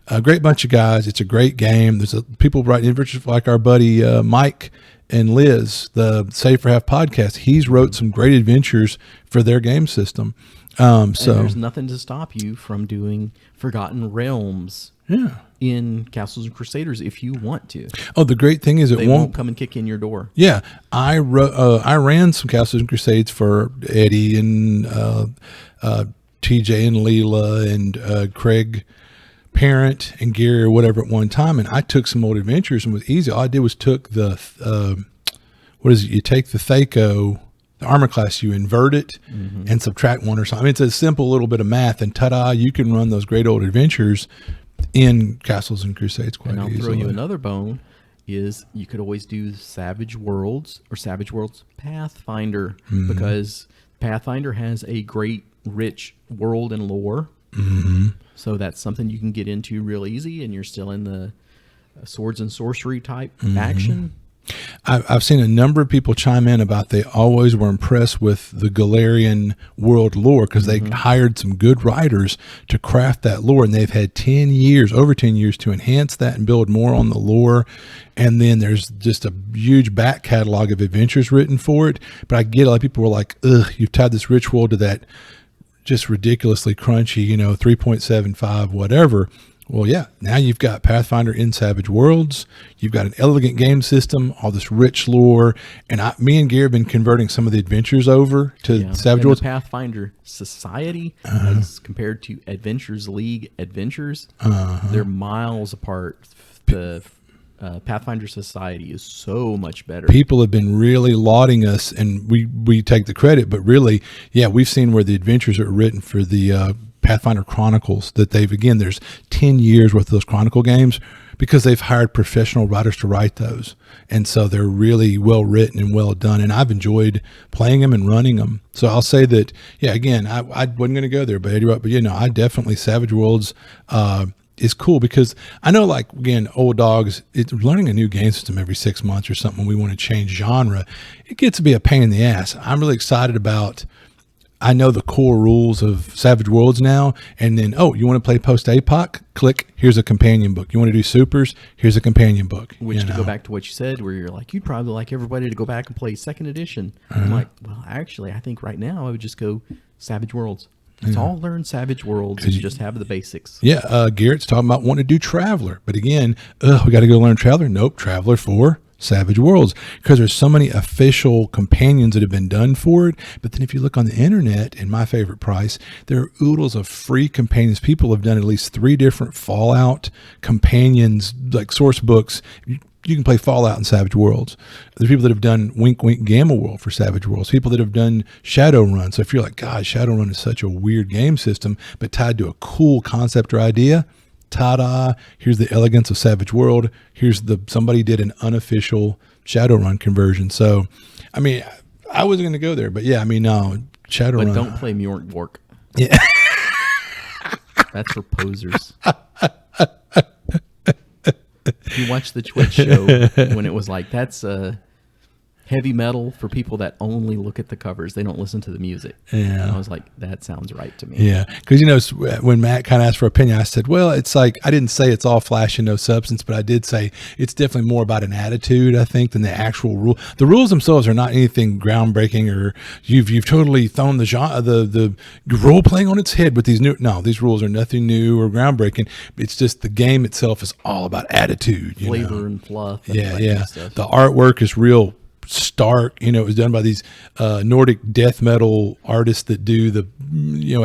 A great bunch of guys. It's a great game. There's people writing adventures like our buddy Mike and Liz, the Save for Half podcast. He's wrote some great adventures for their game system. So and there's nothing to stop you from doing Forgotten Realms. Yeah. In Castles and Crusaders, if you want to. Oh, the great thing is they won't come and kick in your door. Yeah, I ran some Castles and Crusades for Eddie and TJ and Leela and Craig Parent and Gary or whatever at one time, and I took some old adventures and was easy. All I did was took the you take the Thaco, the armor class, you invert it and subtract one or something. I mean, it's a simple little bit of math, and ta-da, you can run those great old adventures in Castles and Crusades quite easily. And I'll throw you another bone, is you could always do Savage Worlds or Savage Worlds Pathfinder, because Pathfinder has a great, rich world and lore. So that's something you can get into real easy, and you're still in the swords and sorcery type action. I've seen a number of people chime in about they always were impressed with the Galarian world lore because they hired some good writers to craft that lore, and they've had over 10 years to enhance that and build more on the lore. And then there's just a huge back catalog of adventures written for it. But I get a lot of people were like, ugh, you've tied this rich world to that just ridiculously crunchy, 3.75, whatever. Well, yeah, now you've got Pathfinder in Savage Worlds. You've got an elegant game system, all this rich lore. And me and Gary have been converting some of the adventures over to Savage Worlds. The Pathfinder Society, as compared to Adventures League adventures, they're miles apart. The Pathfinder Society is so much better. People have been really lauding us, and we take the credit, but really, yeah, we've seen where the adventures are written for the Pathfinder Chronicles that there's 10 years worth of those Chronicle games because they've hired professional writers to write those. And so they're really well written and well done. And I've enjoyed playing them and running them. So I'll say that, yeah, again, I wasn't going to go there, but I definitely Savage Worlds, is cool because I know, like, again, old dogs, learning a new game system every 6 months or something when we want to change genre, it gets to be a pain in the ass. I'm really excited about, I know the core rules of Savage Worlds now, and then, you want to play post-APOC? Click, here's a companion book. You want to do supers? Here's a companion book. Which, to go back to what you said, where you're like, you'd probably like everybody to go back and play 2nd edition. I'm like, well, actually, I think right now I would just go Savage Worlds. Let's all learn Savage Worlds and just have the basics. Yeah, Garrett's talking about wanting to do Traveler. But again, we got to go learn Traveler. Nope, Traveler for Savage Worlds, because there's so many official companions that have been done for it. But then if you look on the internet, in my favorite price, there are oodles of free companions. People have done at least 3 different Fallout companions, like source books. You can play Fallout in Savage Worlds. There's people that have done Wink Wink Gamma World for Savage Worlds. People that have done Shadowrun. So if you're like, God, Shadowrun is such a weird game system, but tied to a cool concept or idea, ta-da, here's the elegance of Savage World. Here's somebody did an unofficial Shadowrun conversion. So, I mean, I wasn't going to go there, but yeah, I mean, no, Shadowrun. But don't play Mjork. Yeah. That's for posers. If you watch the Twitch show when it was like, that's heavy metal for people that only look at the covers. They don't listen to the music. Yeah. And I was like, that sounds right to me. Yeah. Because, when Matt kind of asked for opinion, I said, well, it's like, I didn't say it's all flash and no substance, but I did say it's definitely more about an attitude, I think, than the actual rule. The rules themselves are not anything groundbreaking, or you've totally thrown the genre, the role playing on its head with these these rules are nothing new or groundbreaking. It's just the game itself is all about attitude, flavor and fluff. And yeah. The artwork is real stark. It was done by these Nordic death metal artists that do the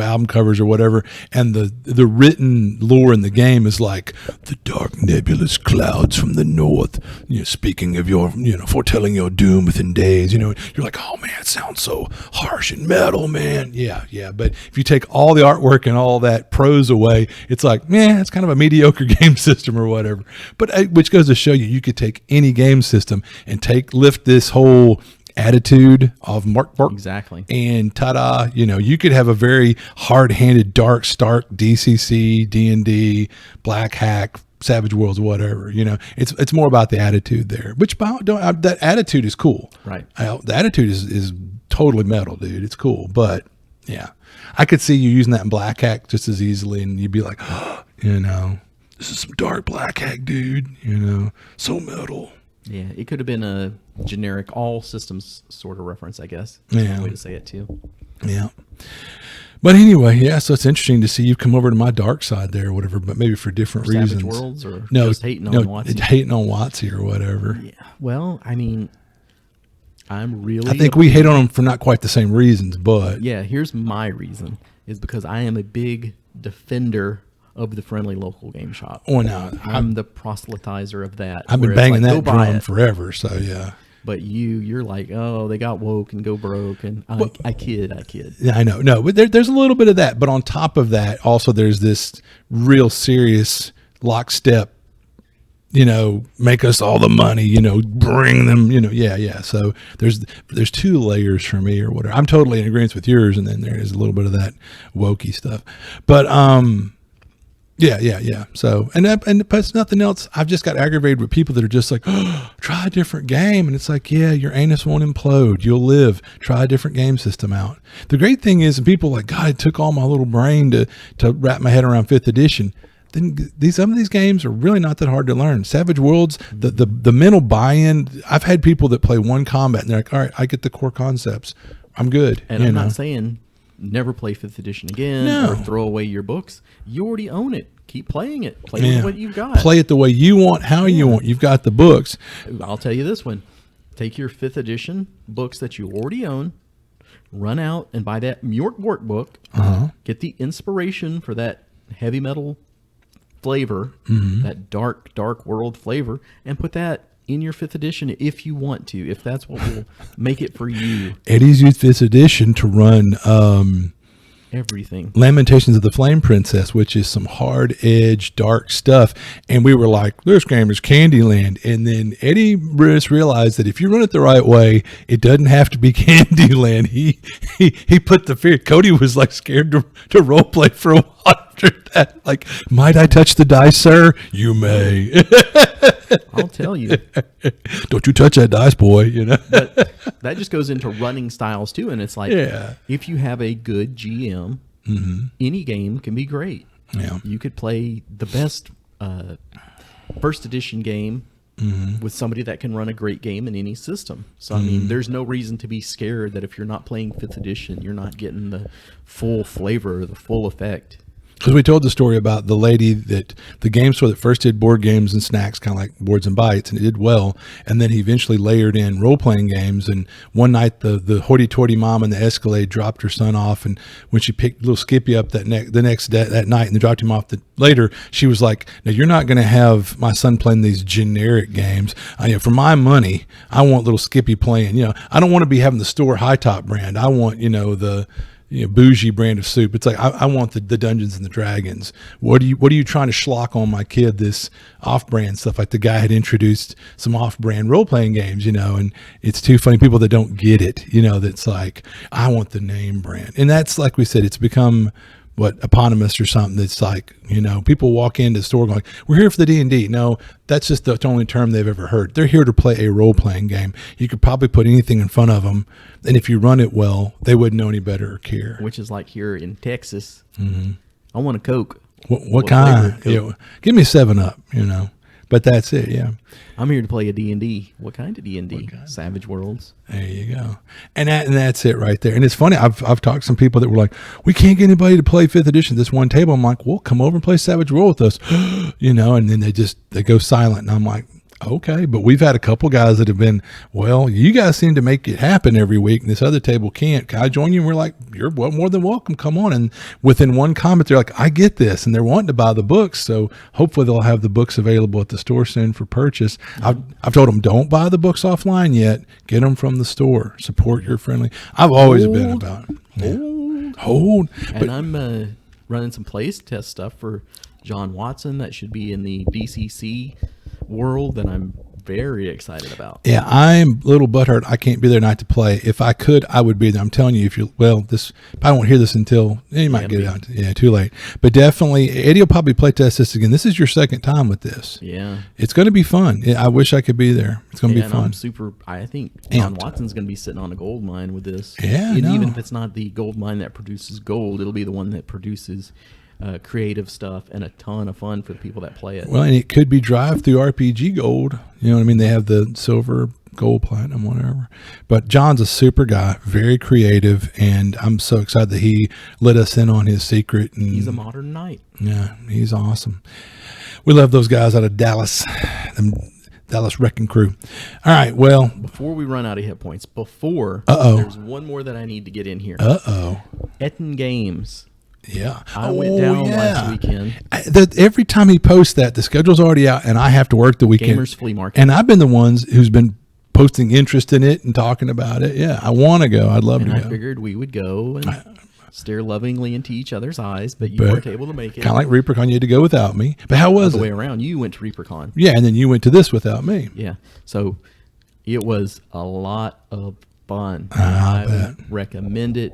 album covers or whatever, and the written lore in the game is like the dark nebulous clouds from the north, speaking of your foretelling your doom within days. You're like, oh man, it sounds so harsh and metal, man. Yeah, but if you take all the artwork and all that prose away, it's like, man, it's kind of a mediocre game system or whatever. But which goes to show you could take any game system and lift this whole attitude of Mark, exactly, and ta-da, you could have a very hard-handed, dark, stark DCC, D&D, Black Hack, Savage Worlds, whatever. It's more about the attitude there, which that attitude is cool, right? The attitude is totally metal, dude. It's cool, but yeah, I could see you using that in Black Hack just as easily, and you'd be like, this is some dark Black Hack, dude. So metal. Yeah, it could have been a generic all systems sort of reference, I guess. Yeah. One way to say it too. Yeah. But anyway, yeah, so it's interesting to see you've come over to my dark side there or whatever, but maybe for different reasons. Savage Worlds, or just hating on WotC? Hating on WotC or whatever. Yeah. Well, I mean, I think we hate on them for not quite the same reasons, but. Yeah, here's my reason, is because I am a big defender of the friendly local game shop. Oh, no. I'm the proselytizer of that. I've been banging that drum forever, so yeah. But you're like, oh, they got woke and go broke, and I kid. Yeah, I know. No, but there's a little bit of that. But on top of that, also there's this real serious lockstep, make us all the money, bring them, yeah. So there's 2 layers for me or whatever. I'm totally in agreement with yours, and then there is a little bit of that wokey stuff. But Yeah. So, and plus nothing else. I've just got aggravated with people that are just like, oh, try a different game. And it's like, yeah, your anus won't implode. You'll live. Try a different game system out. The great thing is, and people are like, God, it took all my little brain to wrap my head around 5th edition. Then some of these games are really not that hard to learn. Savage Worlds, the mental buy-in. I've had people that play one combat and they're like, all right, I get the core concepts. I'm good. And I'm not saying never play 5th edition again or throw away your books. You already own it. Keep playing it. Play with what you've got. Play it the way you want, how you want. You've got the books. I'll tell you this one. Take your 5th edition books that you already own, run out and buy that York workbook, get the inspiration for that heavy metal flavor, that dark world flavor, and put that in your 5th edition if you want to, if that's what will make it for you. Eddie's used 5th edition to run everything. Lamentations of the Flame Princess, which is some hard edge, dark stuff. And we were like, this game is Candyland. And then Eddie Bruce realized that if you run it the right way, it doesn't have to be Candyland. He put the fear. Cody was like scared to role play for a while after that. Like, might I touch the dice, sir? You may. I'll tell you. Don't you touch that dice, boy, you know. But that just goes into running styles too, and it's like, if you have a good GM, any game can be great. Yeah, you could play the best 1st edition game with somebody that can run a great game in any system. So I mean, there's no reason to be scared that if you're not playing 5th edition, you're not getting the full flavor, the full effect. Because we told the story about the lady that the game store that first did board games and snacks, kind of like Boards and Bites, and it did well. And then he eventually layered in role-playing games. And one night, the hoity-toity mom in the Escalade dropped her son off. And when she picked little Skippy up the next day, that night, and they dropped him off later, she was like, "Now you're not going to have my son playing these generic games. For my money, I want little Skippy playing. I don't want to be having the store high top brand. I want the." Bougie brand of soup. It's like I want the Dungeons and the Dragons. What are you trying to schlock on my kid? This off-brand stuff. Like the guy had introduced some off-brand role-playing games, and it's too funny. People that don't get it, that's like, I want the name brand, and that's like we said, it's become eponymous or something. That's like, people walk into the store going, we're here for the D&D. No, that's just the only term they've ever heard. They're here to play a role-playing game. You could probably put anything in front of them, and if you run it well, they wouldn't know any better or care. Which is like here in Texas. I want a Coke. What kind? Coke? Give me 7-Up, But that's it, yeah. I'm here to play a D&D. What kind of D&D? Savage Worlds. There you go. And that's it right there. And it's funny, I've talked to some people that were like, we can't get anybody to play 5th edition this one table. I'm like, well, come over and play Savage World with us. And then they go silent. And I'm like, okay. But we've had a couple guys that have been, well, you guys seem to make it happen every week, and this other table can't. Can I join you? And we're like, you're more than welcome. Come on. And within one comment, they're like, I get this. And they're wanting to buy the books. So hopefully they'll have the books available at the store soon for purchase. I've told them, don't buy the books offline yet. Get them from the store. Support your friendly. I've always been about it. Hold. And I'm running some place test stuff for John Watson. That should be in the DCC world that I'm very excited about. Yeah, I'm a little butthurt I can't be there tonight to play. If I could, I would be there. I'm telling you, this I won't hear this until you might get it out. Yeah, too late. But definitely, Eddie will probably play test this again. This is your second time with this. Yeah, it's going to be fun. I wish I could be there. It's going to be fun. I think John Watson's going to be sitting on a gold mine with this. Yeah, and even if it's not the gold mine that produces gold, it'll be the one that produces creative stuff and a ton of fun for the people that play it. Well, and it could be drive-through RPG gold. You know what I mean? They have the silver, gold, platinum, whatever. But John's a super guy, very creative, and I'm so excited that he let us in on his secret. And he's a modern knight. Yeah, he's awesome. We love those guys out of Dallas, Dallas Wrecking Crew. All right, well. Before we run out of hit points, there's one more that I need to get in here. Etten Games. Yeah, I went down last weekend. Every time he posts that, the schedule's already out, and I have to work the weekend. Gamers Flea Market. And I've been the ones who's been posting interest in it and talking about it. Yeah, I want to go. I'd love to go. I figured we would go and stare lovingly into each other's eyes, but you weren't able to make it. Kind of like ReaperCon, you had to go without me. But how was it? The way around, you went to ReaperCon. Yeah, and then you went to this without me. Yeah, so it was a lot of fun. I would recommend it.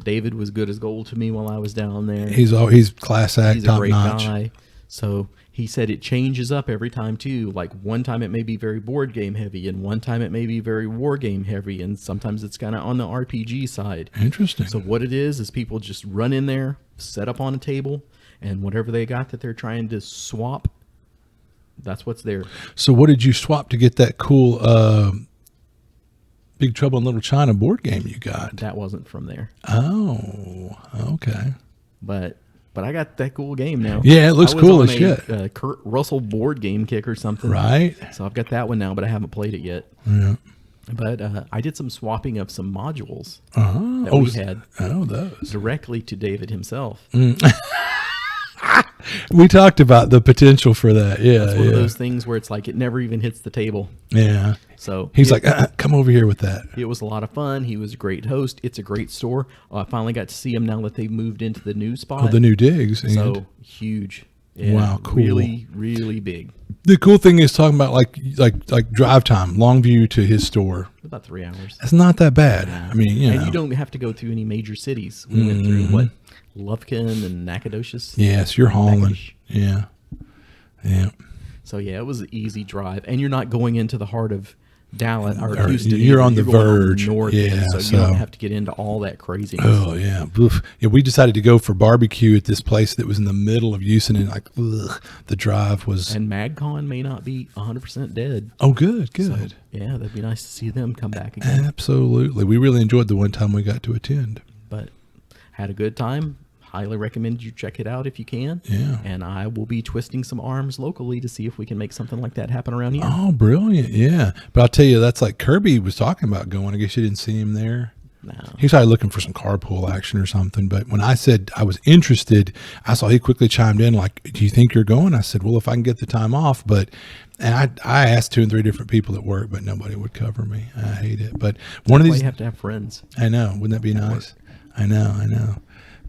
David was good as gold to me while I was down there. He's class act, He's a top great notch. guy. So he said it changes up every time too. Like one time it may be very board game heavy, and one time it may be very war game heavy, and sometimes it's kind of on the RPG side. Interesting. So what it is people just run in there, set up on a table, and whatever they got that they're trying to swap, that's what's there. So what did you swap to get that cool Big Trouble in Little China board game you got? That wasn't from there. Oh, okay. But I got that cool game now. Yeah, it looks cool as on shit. Kurt Russell board game kick or something. Right. So I've got that one now, but I haven't played it yet. Yeah. But I did some swapping of some modules Uh-huh. that we had those. directly to David himself. We talked about the potential for that. Yeah, It's one of those things where it's like it never even hits the table. Yeah. So He's like, come over here with that. it was a lot of fun. He was a great host. It's a great store. I finally got to see him now that they've moved into the new spot. Oh, the new digs. And So huge. Yeah, Wow, cool. Really, really big. the cool thing is talking about like drive time, Longview to his store. About 3 hours. That's not that bad. I mean, you know. And you don't have to go through any major cities. We went through what? Lufkin and Nacogdoches. Yes, you're hauling. Natchitoches. Yeah. Yeah. So yeah, it was an easy drive, and you're not going into the heart of Dallas or Or Houston. you're either. on the You're going verge. north, Yeah, so so- you don't have to get into all that craziness. Oh yeah. Oof. Yeah. We decided to go for barbecue at this place that was in the middle of Houston, and like, the drive was. And MagCon may not be 100% dead. Oh, good. So, Good. yeah, that'd be nice to see them come back again. Absolutely. We really enjoyed the one time we got to attend. But had a good time. Highly recommend you check it out if you can. Yeah. And I will be twisting some arms locally to see if we can make something like that happen around here. Oh, brilliant. Yeah. But I'll tell you, that's like Kirby was talking about going. I guess you didn't see him there. No. He started looking for some carpool action or something. But when I said I was interested, I saw he quickly chimed in like, do you think you're going? I said, well, if I can get the time off. And I asked 2 and 3 different people at work, but nobody would cover me. I hate it. But one of That's why these, you have to have friends. I know. Wouldn't that be nice? I know.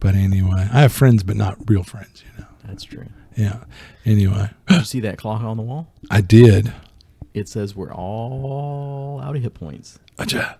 But anyway, I have friends, but not real friends, you know. That's true. Yeah. Anyway, Did you see that clock on the wall? I did. It says we're all out of hit points. Uja.